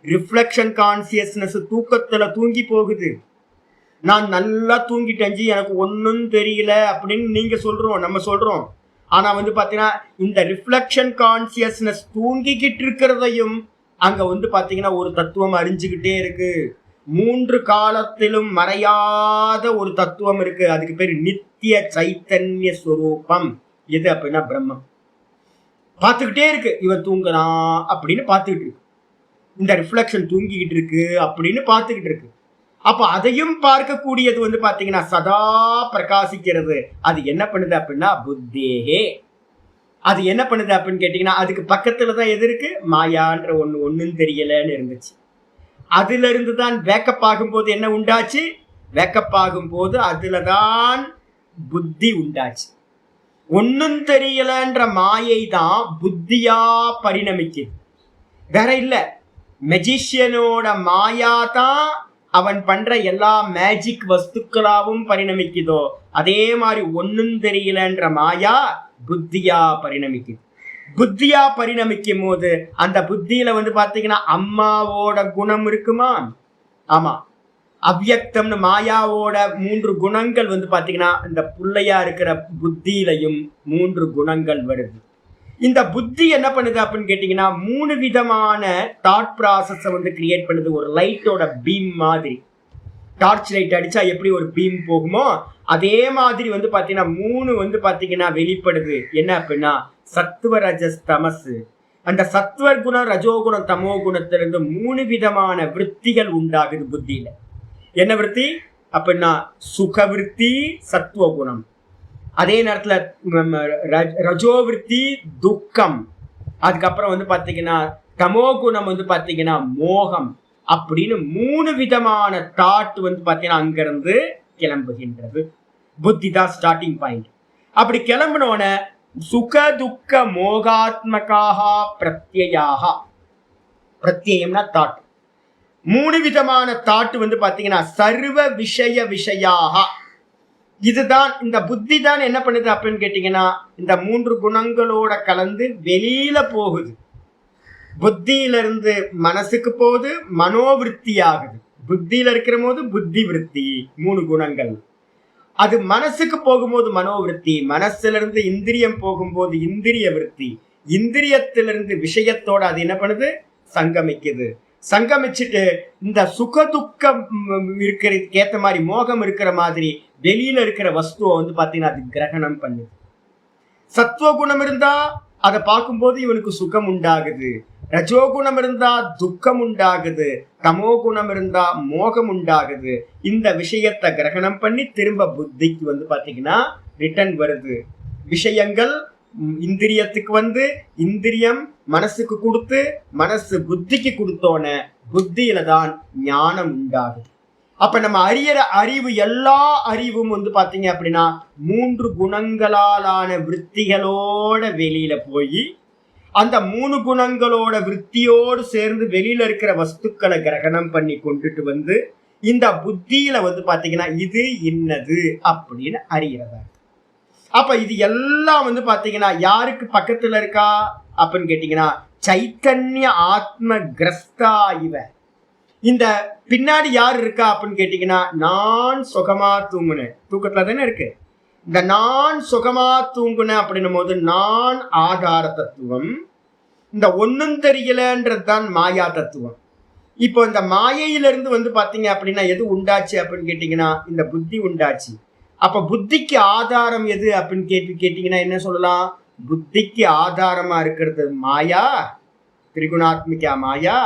ரிஃப்ளெக்ஷன் கான்சியஸ்னஸ் தூக்கத்துல தூங்கி போகுது. நான் நல்லா தூங்கிட்டேன், எனக்கு ஒன்றும் தெரியல அப்படின்னு நீங்க சொல்றோம், நம்ம சொல்றோம். ஆனா வந்து பாத்தீங்கன்னா இந்த ரிஃப்ளெக்ஷன் கான்சியஸ்னஸ் தூங்கிக்கிட்டு இருக்கிறதையும் அங்க வந்து பாத்தீங்கன்னா ஒரு தத்துவம் அறிஞ்சுக்கிட்டே இருக்கு. 3 காலத்திலும் மறையாத ஒரு தத்துவம் இருக்கு. அதுக்கு பேரு நித்திய சைத்தன்ய ஸ்வரூபம். எது அப்படின்னா பிரம்மம். பார்த்துக்கிட்டே இருக்கு, இவன் தூங்குறான் அப்படின்னு பார்த்துக்கிட்டு இருக்கு, இந்த ரிஃப்ளெக்ஷன் தூங்கிக்கிட்டு இருக்கு அப்படின்னு பார்த்துக்கிட்டு இருக்கு. அப்ப அதையும் பார்க்கக்கூடியது வந்து பாத்தீங்கன்னா சதா பிரகாசிக்கிறது. அது என்ன பண்ணுது அப்படின்னா புத்தேஹே. அது என்ன பண்ணுது அப்படின்னு கேட்டீங்கன்னா அதுக்கு பக்கத்துலதான் எது இருக்கு, மாயான்ற ஒண்ணும் தெரியலன்னு இருந்துச்சு. அதுல இருந்துதான் வேக்கப் ஆகும்போது என்ன உண்டாச்சு, வேக்கப் ஆகும்போது அதுலதான் புத்தி உண்டாச்சு. ஒன்னும் தெரியலன்ற மாயை தான் புத்தியா பரிணமிக்குது, வேற இல்ல. மெஜிஷியனோட மாயா தான் அவன் பண்ற எல்லா மேஜிக் வஸ்துக்களாவும் பரிணமிக்குதோ அதே மாதிரி ஒன்னும் தெரியலன்ற மாயா புத்தியா பரிணமிக்குது. புத்தியா பரிணமிக்கும் போது அந்த புத்தியில வந்து பாத்தீங்கன்னா அம்மாவோட குணம் இருக்குமா? ஆமா. அவ்யக்தம்னு மாயாவோட 3 குணங்கள் வந்து பாத்தீங்கன்னா இந்த புள்ளையா இருக்கிற புத்தியிலையும் 3 குணங்கள் வருது. இந்த புத்தி என்ன பண்ணுது அப்படின்னு கேட்டீங்கன்னா 3 விதமான தாட் ப்ராசஸ வந்து கிரியேட் பண்ணுது. ஒரு லைட்டோட பீம் மாதிரி. டார்ச் லைட் அடிச்சா எப்படி ஒரு பீம் போகுமோ அதே மாதிரி வந்து பாத்தீங்கன்னா 3 வந்து பாத்தீங்கன்னா வெளிப்படுது. என்ன அப்படின்னா சத்துவ ரஜஸ் தமஸ். அந்த சத்துவ குணம், ரஜோகுணம், தமோ குணத்திலிருந்து 3 விதமான விற்த்திகள் உண்டாகுது புத்தியில. என்ன விற்பி அப்படின்னா சுக விற்பி, சத்துவ குணம். அதே நேரத்துல ரஜோ விற்பி துக்கம். அதுக்கப்புறம் வந்து பாத்தீங்கன்னா தமோ குணம் வந்து பாத்தீங்கன்னா மோகம். அப்படின்னு 3 விதமான தாட் வந்து பாத்தீங்கன்னா அங்கிருந்து கிளம்புகின்றது. புத்தி தான் ஸ்டார்டிங் பாயிண்ட். அப்படி கிளம்பினோன சுக துக்க மோகாத்மகாக பிரத்யாக. பிரத்யம்னா தாட். 3 விதமான தாட் வந்து பாத்தீங்கன்னா சர்வ விஷயாக. இதுதான் இந்த புத்தி தான் என்ன பண்ணுது அப்படின்னு கேட்டீங்கன்னா இந்த 3 குணங்களோட கலந்து வெளியில போகுது. புத்தியிலிருந்து மனசுக்கு போகுது, மனோவிருத்தி ஆகுது. புத்தியில இருக்கிற போது புத்தி விருத்தி 3 குணங்கள். அது மனசுக்கு போகும்போது மனோவிருத்தி, மனசுல இருந்து இந்திரியம் போகும்போது இந்திரிய விருத்தி, இந்திரியத்திலிருந்து விஷயத்தோட அது என்ன பண்ணுது சங்கமிக்குது. சங்கமிச்சுட்டு இந்த சுக துக்கம் இருக்கிறதுக்கு ஏத்த மாதிரி மோகம் இருக்கிற மாதிரி வெளியில இருக்கிற வஸ்துவை வந்து பாத்தீங்கன்னா அது கிரகணம் பண்ணுது. சத்துவ குணம் இருந்தா அதை பார்க்கும்போது இவனுக்கு சுகம் உண்டாகுது. ரஜோகுணம் இருந்தா துக்கம் உண்டாகுது. தமோ குணம் இருந்தா மோகம் உண்டாகுது. இந்த விஷயத்தை கிரகணம் பண்ணி திரும்ப புத்திக்கு வந்து பாத்தீங்கன்னா ரிட்டர்ன் வருது. விஷயங்கள் இந்திரியத்துக்கு வந்து இந்திரியம் மனசுக்கு கொடுத்து மனசு புத்திக்கு கொடுத்தோன புத்தியில தான் ஞானம் உண்டாகுது. அப்ப நம்ம அறியற அறிவு எல்லா அறிவும் வந்து பாத்தீங்க அப்படின்னா 3 குணங்களாலான விற்த்திகளோட வெளியில போய் அந்த 3 குணங்களோட விற்த்தியோடு சேர்ந்து வெளியில இருக்கிற வஸ்துக்களை கிரகணம் பண்ணி கொண்டுட்டு வந்து இந்த புத்தியில வந்து பாத்தீங்கன்னா இது இன்னது அப்படின்னு அறியறதா. அப்ப இது எல்லாம் வந்து பாத்தீங்கன்னா யாருக்கு பக்கத்துல இருக்கா அப்படின்னு கேட்டீங்கன்னா சைத்தன்ய ஆத்ம கிரஸ்தா இவ. இந்த பின்னாடி யார் இருக்கா அப்படின்னு கேட்டீங்கன்னா நான் சுகமா தூங்குனேன். தூக்கத்துல தானே இருக்கு. இந்த நான் சுகமா தூங்குனேன் அப்படின்னும் போது நான் ஆதார தத்துவம். இந்த ஒன்னும் தெரியலன்றது தான் மாயா தத்துவம். இப்போ இந்த மாயையிலிருந்து வந்து பாத்தீங்க அப்படின்னா எது உண்டாச்சு அப்படின்னு கேட்டீங்கன்னா இந்த புத்தி உண்டாச்சு. அப்ப புத்திக்கு ஆதாரம் எது அப்படின்னு கேட்டீங்கன்னா என்ன சொல்லலாம்? புத்திக்கு ஆதாரமா இருக்கிறது மாயா, திரிகுணாத்மிகா மாயா.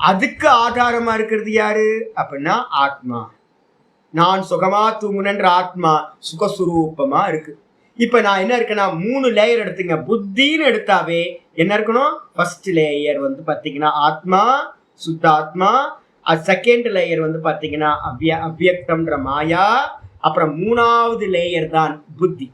அதுக்கு ஆதாரமா இருக்கிறது யாரு அப்படின்னா ஆத்மா. நான் சுகமா தூங்குனன்ற ஆத்மா சுகஸ்வரூபமா இருக்கு. இப்ப நான் என்ன இருக்குன்னா 3 லேயர் எடுத்துங்க. புத்தின்னு எடுத்தாவே என்ன இருக்கணும்? ஃபர்ஸ்ட் லேயர் வந்து பாத்தீங்கன்னா ஆத்மா, சுத்த ஆத்மா. செகண்ட் லேயர் வந்து பாத்தீங்கன்னா அவ்யக்தம்ன்ற மாயா. அப்புறம் 3வது லேயர் தான் புத்தி.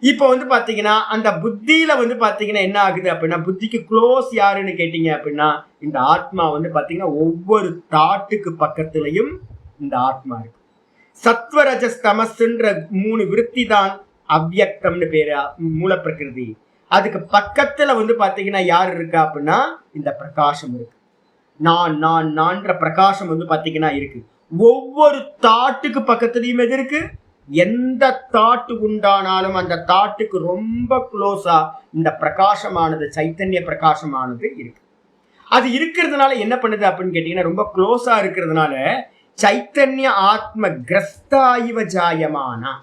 இப்போ வந்து பாத்தீங்கன்னா அந்த புத்தியில வந்து பாத்தீங்கன்னா என்ன ஆகுது அப்படின்னா புத்திக்கு க்ளோஸ் யாருன்னு கேட்டீங்க அப்படின்னா இந்த ஆத்மா வந்து பாத்தீங்கன்னா ஒவ்வொரு தாட்டுக்கு பக்கத்துலயும் இந்த ஆத்மா இருக்கு. சத்வரஜஸ் தமஸ்ன்ற 3 விருத்தி தான் அவ்யக்தம்னு பேரு, மூல பிரகிருதி. அதுக்கு பக்கத்துல வந்து பாத்தீங்கன்னா யார் இருக்கா அப்படின்னா இந்த பிரகாசம் இருக்கு. நான்ற பிரகாசம் வந்து பாத்தீங்கன்னா இருக்கு. ஒவ்வொரு தாட்டுக்கு பக்கத்துலயும் எது இருக்கு? எந்த தாட்டு உண்டானாலும் அந்த தாட்டுக்கு ரொம்ப க்ளோஸா இந்த பிரகாசமானது, சைத்தன்ய பிரகாசமானது இருக்கு. அது இருக்கிறதுனால என்ன பண்ணுது அப்படின்னு கேட்டீங்கன்னா ரொம்ப க்ளோஸா இருக்கிறதுனால சைத்தன்ய ஆத்ம கிரஸ்தா இவ ஜாயமானா.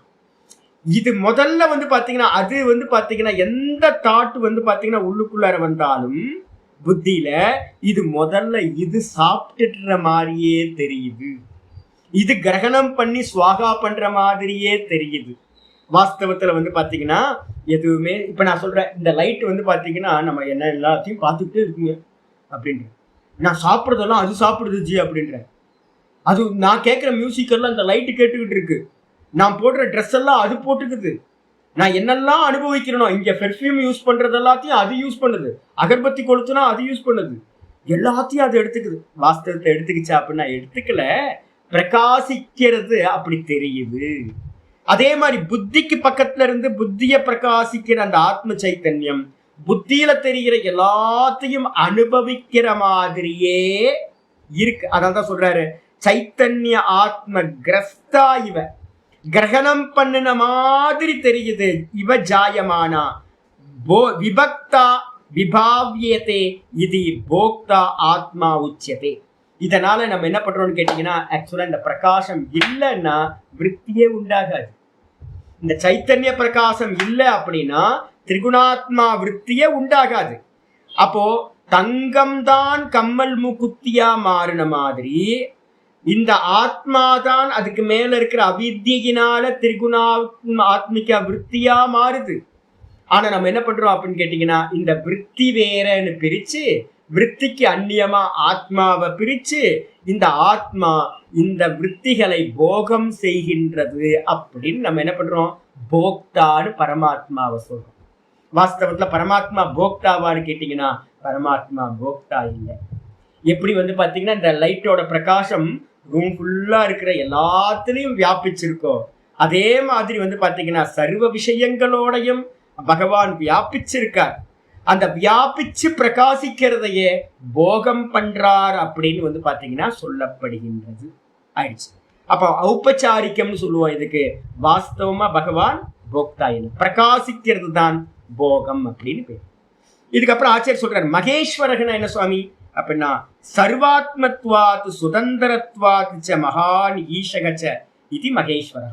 இது முதல்ல வந்து பாத்தீங்கன்னா அது வந்து பாத்தீங்கன்னா எந்த தாட்டு வந்து பாத்தீங்கன்னா உள்ளுக்குள்ளார வந்தாலும் புத்தியில இது முதல்ல இது சாப்பிட்டுற மாதிரியே தெரியுது. இது கிரகணம் பண்ணி சுவாகா பண்ற மாதிரியே தெரியுது. வாஸ்தவத்துல வந்து பாத்தீங்கன்னா எதுவுமே இப்ப நான் சொல்றேன் இந்த லைட் வந்து பாத்தீங்கன்னா நம்ம என்ன எல்லாத்தையும் பார்த்துக்கிட்டே இருக்குங்க அப்படின்ற. நான் சாப்பிட்றதெல்லாம் அது சாப்பிடுது ஜி அப்படின்ற. அது நான் கேட்குற மியூசிக் எல்லாம் இந்த லைட்டு கேட்டுக்கிட்டு இருக்கு. நான் போடுற ட்ரெஸ் எல்லாம் அது போட்டுக்குது. நான் என்னெல்லாம் அனுபவிக்கிறனோ இங்க பெர்ஃப்யூம் யூஸ் பண்றது எல்லாத்தையும் அது யூஸ் பண்ணுது. அகர்பத்தி கொளுத்துனா அது யூஸ் பண்ணுது. எல்லாத்தையும் அது எடுத்துக்குது. வாஸ்தவத்தை எடுத்துக்கிச்சா அப்படின்னா எடுத்துக்கல, பிரகாசிக்கிறது அப்படி தெரியுது. அதே மாதிரி புத்திக்கு பக்கத்துல இருந்து புத்திய பிரகாசிக்கிற அந்த ஆத்ம சைத்தன்யம் புத்தியில தெரிகிற எல்லாத்தையும் அனுபவிக்கிற மாதிரியே இருக்கு. அதான் சொல்றாரு, சைத்தன்ய ஆத்ம கிரஸ்தா இவ, கிரகணம் பண்ணின மாதிரி தெரியுது. இவ ஜாயமானா விபக்தா விபாவியதே இது போக்தா ஆத்மா உச்சியதே. இதனால நம்ம என்ன பண்றோம்னு கேட்டீங்கன்னா, ஆக்சுவலா இந்த பிரகாசம் இல்லைன்னா விருத்தியே உண்டாகாது. இந்த சைத்தன்ய பிரகாசம் இல்லை அப்படின்னா திரிகுணாத்மா விருத்தியே உண்டாகாது. அப்போ தங்கம் தான் கம்மல் மூக்குத்தியா மாறின மாதிரி இந்த ஆத்மாதான் அதுக்கு மேல இருக்கிற அவித்தியினால திரிகுணாத்மா ஆத்மிக விருத்தியா மாறுது. ஆனா நம்ம என்ன பண்றோம் அப்படின்னு கேட்டீங்கன்னா, இந்த விருத்தி வேறன்னு பிரிச்சு, விருத்திக்கு அந்நியமா ஆத்மாவை பிரிச்சு, இந்த ஆத்மா இந்த விருத்திகளை போகம் செய்கின்றது அப்படின்னு நம்ம என்ன பண்றோம், போக்தான்னு பரமாத்மாவை சொல்றோம். வாஸ்தவத்துல பரமாத்மா போக்தாவான்னு கேட்டீங்கன்னா பரமாத்மா போக்தா இல்லை. எப்படி பாத்தீங்கன்னா இந்த லைட்டோட பிரகாசம் ரூம் ஃபுல்லா இருக்கிற எல்லாத்துலயும் வியாபிச்சிருக்கோ, அதே மாதிரி பாத்தீங்கன்னா சர்வ விஷயங்களோடையும் பகவான் வியாபிச்சிருக்கார். அந்த வியாபிச்சு பிரகாசிக்கிறதையே போகம் பண்றார் அப்படின்னு பாத்தீங்கன்னா சொல்லப்படுகின்றது ஆயிடுச்சு. அப்போ ஔபச்சாரிக்கம்னு சொல்லுவோம் இதுக்கு. வாஸ்தவமா பகவான் போக்தா இல்லை, பிரகாசிக்கிறது தான் போகம் அப்படின்னு பேர். இதுக்கப்புறம் ஆச்சாரியர் சொல்றாரு, மகேஸ்வரகன என்ன சுவாமி அப்படின்னா, சர்வாத்மத்வாத் சுதந்திரத்வாத் மகான் ஈஷகச்ச இது மகேஸ்வரா.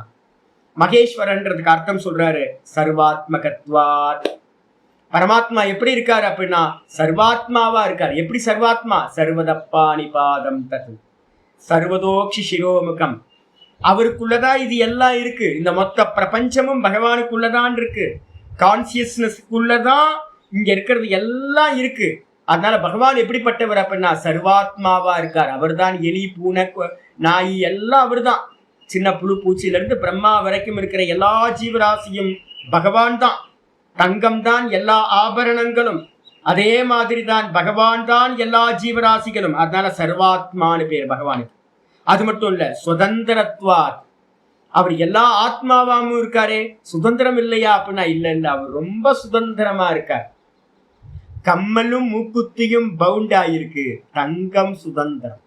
மகேஸ்வரன்றதுக்கு அர்த்தம் சொல்றாரு, சர்வாத்மகத்வாத். பரமாத்மா எப்படி இருக்காரு அப்படின்னா சர்வாத்மாவா இருக்காரு. எப்படி சர்வாத்மா? சர்வதப்பாணி பாதம் தத்து சர்வதோக்ஷி சிரோமுகம். அவருக்குள்ளதான் இது எல்லாம் இருக்கு. இந்த மொத்த பிரபஞ்சமும் பகவானுக்குள்ளதான் இருக்கு. கான்சியஸ்னஸ்க்குள்ளதான் இங்க இருக்கிறது எல்லாம் இருக்கு. அதனால பகவான் எப்படிப்பட்டவர் அப்படின்னா சர்வாத்மாவா இருக்கார். அவர் தான் எலி, பூனை, நாய் எல்லாம் அவர் தான். சின்ன புழு பூச்சியில இருந்து பிரம்மா வரைக்கும் இருக்கிற எல்லா ஜீவராசியும் பகவான் தான். தங்கம் தான் எல்லா ஆபரணங்களும், அதே மாதிரி தான் பகவான் தான் எல்லா ஜீவராசிகளும். அதனால சர்வாத்மானு பேர் பகவானுக்கு. அது மட்டும் இல்ல, சுதந்திரத்வாத், அவர் எல்லா ஆத்மாவாமும் இருக்காரே. சுதந்திரம் இல்லையா அப்படின்னா இல்ல இல்ல, அவர் ரொம்ப சுதந்திரமா இருக்கார். கம்மலும் மூக்குத்தியும் பவுண்ட் ஆயிருக்கு. தங்கம் சுதந்திரம்.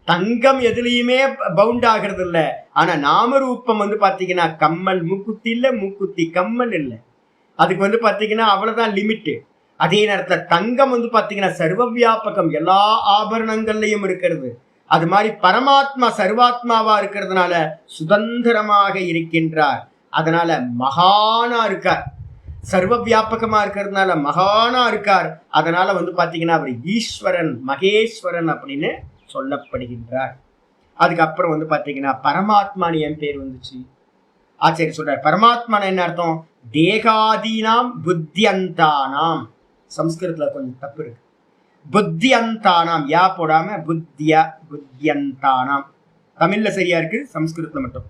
தங்கம் எதுலையுமே பவுண்ட் ஆகிறது இல்ல. ஆனா நாமரூபம் பாத்தீங்கன்னா கம்மல் மூக்குத்தி இல்ல, மூக்குத்தி கம்மல் இல்லை. அதுக்கு பாத்தீங்கன்னா அவ்வளவுதான் லிமிட். அதே நேரத்தில் தங்கம் பாத்தீங்கன்னா சர்வ வியாபகம், எல்லா ஆபரணங்கள்லயும் இருக்கிறது. அது மாதிரி பரமாத்மா சர்வாத்மாவா இருக்கிறதுனால சுதந்திரமாக இருக்கின்றார். அதனால மகானா இருக்கார். சர்வ வியாபகமா இருக்கிறதுனால மகானா இருக்கார். அதனால பாத்தீங்கன்னா அவர் ஈஸ்வரன், மகேஸ்வரன் அப்படின்னு சொல்லப்படுகின்றார். அதுக்கப்புறம் பாத்தீங்கன்னா பரமாத்மான்னு என் பேர் வந்துச்சு. ஆச்சாரியர் சொல்றார், பரமாத்மான என்ன அர்த்தம்? தேகாதீனாம் புத்தியந்தானாம். சம்ஸ்கிருதத்துல கொஞ்சம் தப்பு இருக்கு. புத்தியந்தானாம் யா போடாம புத்தியந்தானாம். தமிழ்ல சரியா இருக்கு, சம்ஸ்கிருதத்துல மட்டும்.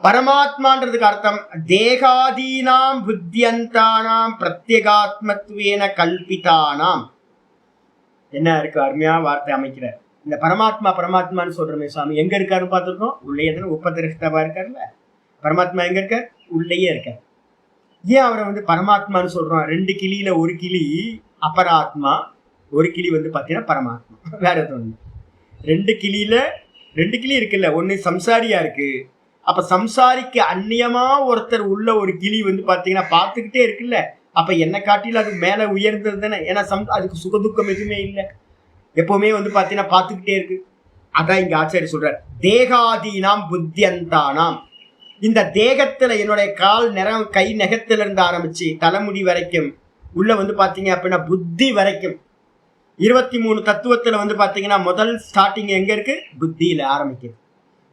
பரமாத்மான்றதுக்கு அர்த்தம் தேகாதீனாம் புத்தியந்தானாம் பிரத்யேகாத்மத்வேன கல்பிதானாம். என்ன இருக்கு, அருமையா வார்த்தை அமைக்கிறார். இந்த பரமாத்மா பரமாத்மான்னு சொல்றமே சுவாமி, எங்க இருக்காருன்னு பார்த்துருக்கோம். உள்ளே தானே உபதிரஷ்டவா இருக்காருல்ல. பரமாத்மா எங்க இருக்க? உள்ளேயே இருக்க. ஏன் அவரை பரமாத்மான்னு சொல்றோம்? ரெண்டு கிளியில ஒரு கிளி அபராத்மா, ஒரு கிளி பாத்தீங்கன்னா பரமாத்மா. வேற எதுவும் ரெண்டு கிளியில ரெண்டு கிளி இருக்குல்ல, ஒண்ணு சம்சாரியா இருக்கு. அப்ப சம்சாரிக்கு அந்நியமா ஒருத்தர் உள்ள ஒரு கிளி பாத்தீங்கன்னா பார்த்துக்கிட்டே இருக்குல்ல. அப்ப என்ன காட்டில அது மேல உயர்ந்தது தானே. ஏன்னா அதுக்கு சுகதுக்கம் எதுவுமே இல்லை, எப்பவுமே பாத்தீங்கன்னா பார்த்துக்கிட்டே இருக்கு. அதான் இங்க ஆச்சாரியர் சொல்றார், தேகாதீனாம் புத்தியந்தானாம். இந்த தேகத்துல என்னுடைய கால் நிறம், கை நகத்துல இருந்து ஆரம்பிச்சு தலைமுடி வரைக்கும் உள்ள பாத்தீங்க அப்படின்னா புத்தி வரைக்கும் 23 தத்துவத்துல பாத்தீங்கன்னா முதல் ஸ்டார்டிங் எங்க இருக்கு? புத்தியில ஆரம்பிக்குது.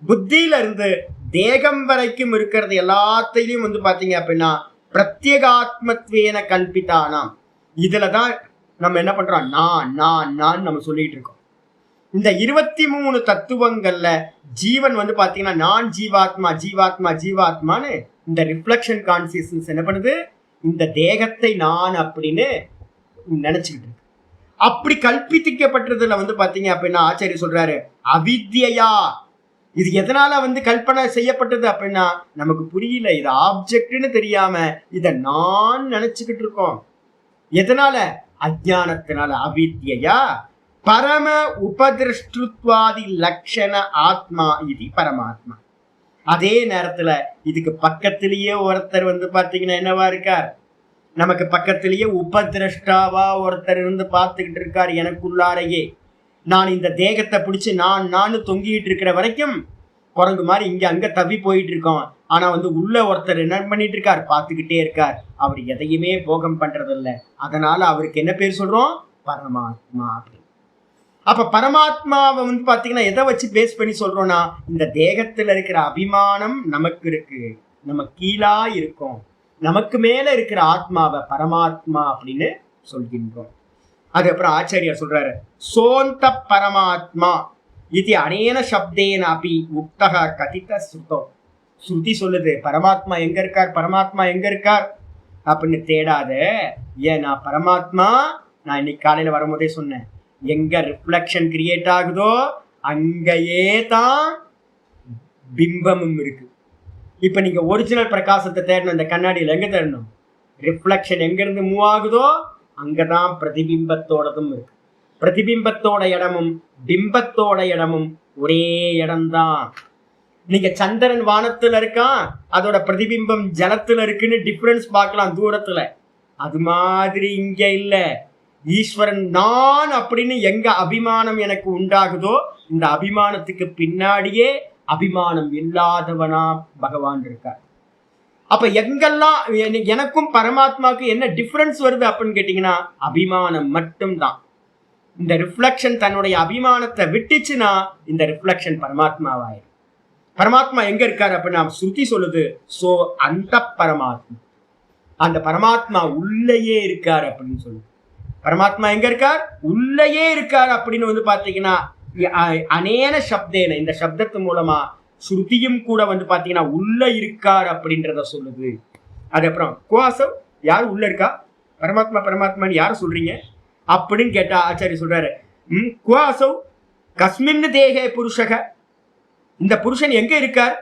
புத்தியில இருந்து தேகம் வரைக்கும் இருக்கிறது எல்லாத்தையும் பாத்தீங்க அப்படின்னா பிரத்யேகாத்மத்வேன கல்பிதானாம். இதுலதான் நம்ம என்ன பண்றோம்? நான் நான் நான் நம்ம சொல்லிட்டு இருக்கோம். இந்த 23 தத்துவங்கள்ல ஜீவன் பாத்தீங்கன்னா நான் ஜீவாத்மா ஜீவாத்மா ஜீவாத்மான்னு இந்த ரிஃப்ளெக்ஷன் கான்சியஸ்னஸ் என்ன பண்ணுது? இந்த தேகத்தை நான் அப்படின்னு நினைச்சுக்கிட்டு இருக்கு. அப்படி கல்பிக்கப்பட்டதுல பாத்தீங்க அப்படின்னா ஆச்சாரியர் சொல்றாரு, அவித்யா. இது எதனால கல்பனை செய்யப்பட்டது அப்படின்னா நமக்கு புரியல. இது ஆப்ஜெக்ட்னு தெரியாம இத நான் நினைச்சுக்கிட்டு இருக்கோம். எதனால? அஜானத்தினால, அவித்யா. பரம உபதிருஷ்டுத்வாதி லட்சண ஆத்மா இது பரமாத்மா. அதே நேரத்துல இதுக்கு பக்கத்திலேயே ஒருத்தர் பாத்தீங்கன்னா என்னவா இருக்கார்? நமக்கு பக்கத்திலேயே உபதிரஷ்டாவா ஒருத்தர் பார்த்துக்கிட்டு இருக்கார். எனக்குள்ளாரையே நான் இந்த தேகத்தை பிடிச்சு நான் தொங்கிட்டு இருக்கிற வரைக்கும் குரங்கு மாதிரி இங்க அங்க தப்பி போயிட்டு இருக்கோம். ஆனா உள்ள ஒருத்தர் என்ன பண்ணிட்டு இருக்கார்? பார்த்துக்கிட்டே இருக்கார். அவர் எதையுமே போகம் பண்றது இல்லை. அதனால அவருக்கு என்ன பேர் சொல்றோம்? பரமாத்மா. அப்ப பரமாத்மாவை பாத்தீங்கன்னா எதை வச்சு பேஸ் பண்ணி சொல்றோம்னா, இந்த தேகத்துல இருக்கிற அபிமானம் நமக்கு இருக்கு, நம்ம கீழா இருக்கோம், நமக்கு மேல இருக்கிற ஆத்மாவை பரமாத்மா அப்படின்னு சொல்கின்றோம். அதுக்கப்புறம் ஆச்சாரியார் சொல்றாரு, சோந்த பரமாத்மா இது அனேன சப்தேன அபி உக்தக கதித ஸ்ருதோ. ஸ்ருதி சொல்லுது பரமாத்மா எங்க இருக்கார், பரமாத்மா எங்க இருக்கார் அப்படின்னு தேடாத. ஏன் நான் பரமாத்மா, நான் இன்னைக்கு காலையில வரும்போதே சொன்னேன், எங்க ரிஃப்ளெக்ஷன் கிரியேட் ஆகுதோ அங்கேயே தான் பிம்பமும் இருக்கு. இப்ப நீங்க ஒரிஜினல் பிரகாசத்தை தேடணும், இந்த கண்ணாடியில் எங்க தேடணும்? ரிஃப்ளெக்ஷன் எங்க இருந்து மூவ் ஆகுதோ அங்கதான் பிரதிபிம்பத்தோடதும் இருக்கு. பிரதிபிம்பத்தோட இடமும் பிம்பத்தோட இடமும் ஒரே இடம்தான். நீங்க சந்திரன் வானத்துல இருக்கான், அதோட பிரதிபிம்பம் ஜலத்துல இருக்குன்னு டிஃபரன்ஸ் பார்க்கலாம் தூரத்துல. அது மாதிரி இங்க இல்ல. ஈஸ்வரன் நான் அப்படின்னு எங்க அபிமானம் எனக்கு உண்டாகுதோ இந்த அபிமானத்துக்கு பின்னாடியே அபிமானம் இல்லாதவனா பகவான் இருக்கார். அப்ப எங்கெல்லாம் எனக்கும் பரமாத்மாவுக்கு என்ன டிஃபரன்ஸ் வருது அப்படின்னு கேட்டீங்கன்னா, அபிமானம் மட்டும்தான். இந்த ரிஃப்ளெக்ஷன் தன்னுடைய அபிமானத்தை விட்டுச்சுன்னா இந்த ரிஃப்ளெக்ஷன் பரமாத்மாவாயிரும். பரமாத்மா எங்க இருக்காரு அப்படின்னு ஸ்ருதி சொல்லுது, சோ அந்த பரமாத்மா, அந்த பரமாத்மா உள்ளேயே இருக்கார் அப்படின்னு சொல்லுது. பரமாத்மா எங்க இருக்கார்? உள்ளேயே இருக்கார் அப்படின்னு பாத்தீங்கன்னா அனேன சப்தேன, இந்த சப்தத்து மூலமா ஸ்ருதியும் கூட பாத்தீங்கன்னா உள்ள இருக்கார் அப்படின்றத சொல்லுது. அதுக்கப்புறம் குவாசவ், யார் உள்ள இருக்கா? பரமாத்மா பரமாத்மான்னு யார சொல்றீங்க அப்படின்னு கேட்டா ஆச்சாரிய சொல்றாரு, குவாசவ் கஸ்மின் தேகே புருஷக, இந்த புருஷன் எங்க இருக்கார்,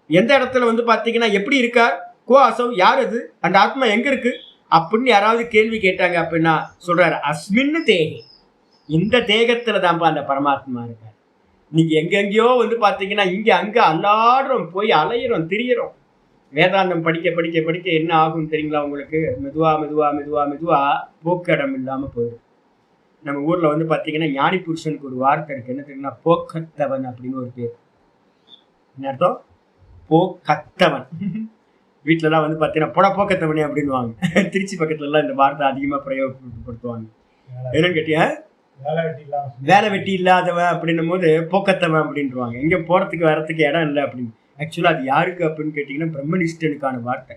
எந்த இடத்துல பாத்தீங்கன்னா எப்படி இருக்கார்? குவாசவ், யார் அது, அந்த ஆத்மா எங்க இருக்கு அப்படின்னு யாராவது கேள்வி கேட்டாங்க அப்படின்னா சொல்றாரு, அஸ்மின்னு தேகே, இந்த தேகத்துல தான்ப்பா அந்த பரமாத்மா இருக்கார். நீங்க எங்கெங்கயோ பாத்தீங்கன்னா இங்க அங்க அல்லாடுறோம், போய் அலையிறோம், திரியறோம். வேதாந்தம் படிக்க படிக்க படிக்க என்ன ஆகும் தெரியுங்களா உங்களுக்கு? மெதுவா மெதுவா மெதுவா மெதுவா போக்கடம் இல்லாம போயிடும். நம்ம ஊர்ல பாத்தீங்கன்னா ஞானி புருஷனுக்கு ஒரு வார்த்தை இருக்கு, என்ன தெரியுங்களா? போக்கத்தவன் அப்படின்னு ஒரு பேர். என்ன அர்த்தம்? போக்கத்தவன். வீட்டுலலாம் பாத்தீங்கன்னா பொட போக்கத்தவனே அப்படின்வாங்க. திருச்சி பக்கத்துல எல்லாம் இந்த வார்த்தை அதிகமா பிரயோகப்படுத்துவாங்க. என்னன்னு கேட்டியா, வேலை வெட்டி இல்லாதவன் அப்படின்னும் போது போக்கத்தவன் அப்படின்ட்டுருவாங்க. எங்க போறதுக்கு வரத்துக்கு இடம் இல்லை அப்படின்னு. ஆக்சுவலா அது யாருக்கு அப்படின்னு கேட்டீங்கன்னா பிரம்மனிஷ்டனுக்கான வார்த்தை.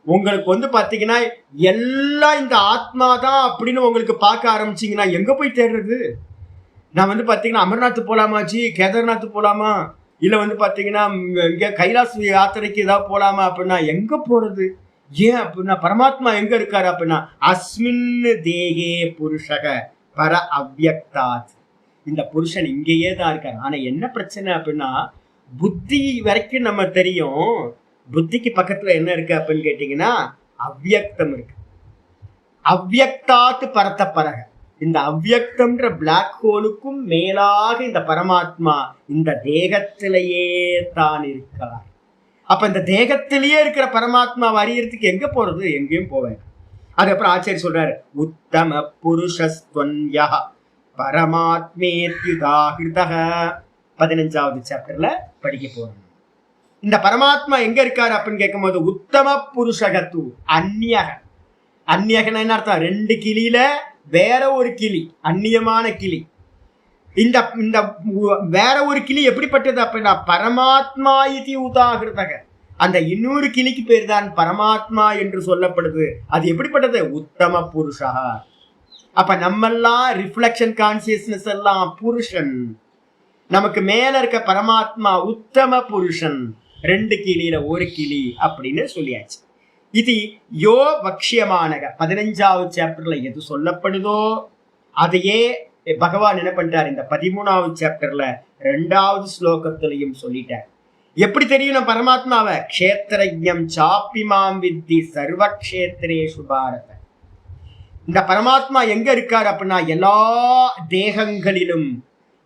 உங்களுக்கு பாத்தீங்கன்னா எல்லாம் இந்த ஆத்மா தான் அப்படின்னு உங்களுக்கு பார்க்க ஆரம்பிச்சிங்கன்னா எங்க போய் தேடுறது? நான் பாத்தீங்கன்னா அமர்நாத் போலாமாச்சு, கேதார்நாத் போலாமா, இல்ல பாத்தீங்கன்னா இங்க கைலாஸ் யாத்திரைக்கு ஏதாவது போலாமா அப்படின்னா எங்க போறது? ஏன் அப்படின்னா பரமாத்மா எங்க இருக்காரு அப்படின்னா அஸ்மின் தேகே புருஷக பர அவ்யக்தாத், இந்த புருஷன் இங்கேயே தான் இருக்காரு. ஆனா என்ன பிரச்சனை அப்படின்னா புத்தி வரைக்கும் நம்ம தெரியும், புத்திக்கு பக்கத்துல என்ன இருக்கு அப்படின்னு கேட்டீங்கன்னா அவ்யக்தம் இருக்கு. அவ்யக்தாத்து பரத்த பரக, இந்த அவ்யக்தம்ன்ற பிளாக் ஹோலுக்கும் மேலாக இந்த பரமாத்மா இந்த தேகத்திலேயே தான் இருக்கிறார். அப்ப இந்த தேகத்திலேயே இருக்கிற பரமாத்மா அறியறதுக்கு எங்க போறது? எங்கேயும் போவேன். அதுக்கப்புறம் ஆச்சாரிய சொல்றாரு, உத்தம புருஷஸ்வன்யா பரமாத்மேத்யுதாஹிருதக, 15வது சாப்டர்ல படிக்க போறோம். இந்த பரமாத்மா எங்க இருக்காரு அப்படின்னு கேட்கும் போது உத்தம புருஷகத்து அந்நியக, அந்நியகன என்ன அர்த்தம்? ரெண்டு கிளியில வேற ஒரு கிளி, அந்நியமான கிளி. இந்த இந்த வேற ஒரு கிளி எப்படிப்பட்டது அப்படின்னா பரமாத்மா இது உதாகிருதக, அந்த இன்னொரு கிளிக்கு பேர் தான் பரமாத்மா என்று சொல்லப்படுது. அது எப்படிப்பட்டது? உத்தம புருஷா. அப்ப நம்மெல்லாம் ரிஃப்ளெக்ஷன் கான்சியஸ்னஸ் எல்லாம் புருஷன், நமக்கு மேல இருக்க பரமாத்மா உத்தம புருஷன், ரெண்டு கிளியில ஒரு கிளி அப்படின்னு சொல்லியாச்சு. இது யோ வக்ஷியமானக, 15வது சாப்டர்ல எது சொல்லப்படுதோ அதையே பகவான் என்ன பண்ணிட்டார், இந்த 13வது சாப்டர்ல 2வது ஸ்லோகத்திலையும் சொல்லிட்டார். எப்படி தெரியும் பரமாத்மாவை? க்ஷேத்ரஜ்ஞம் சாப்பிமாம் வித்தி சர்வக்ஷேத்ரேஷு பாரத, இந்த பரமாத்மா எங்க இருக்கார் அப்படின்னா எல்லா தேகங்களிலும்,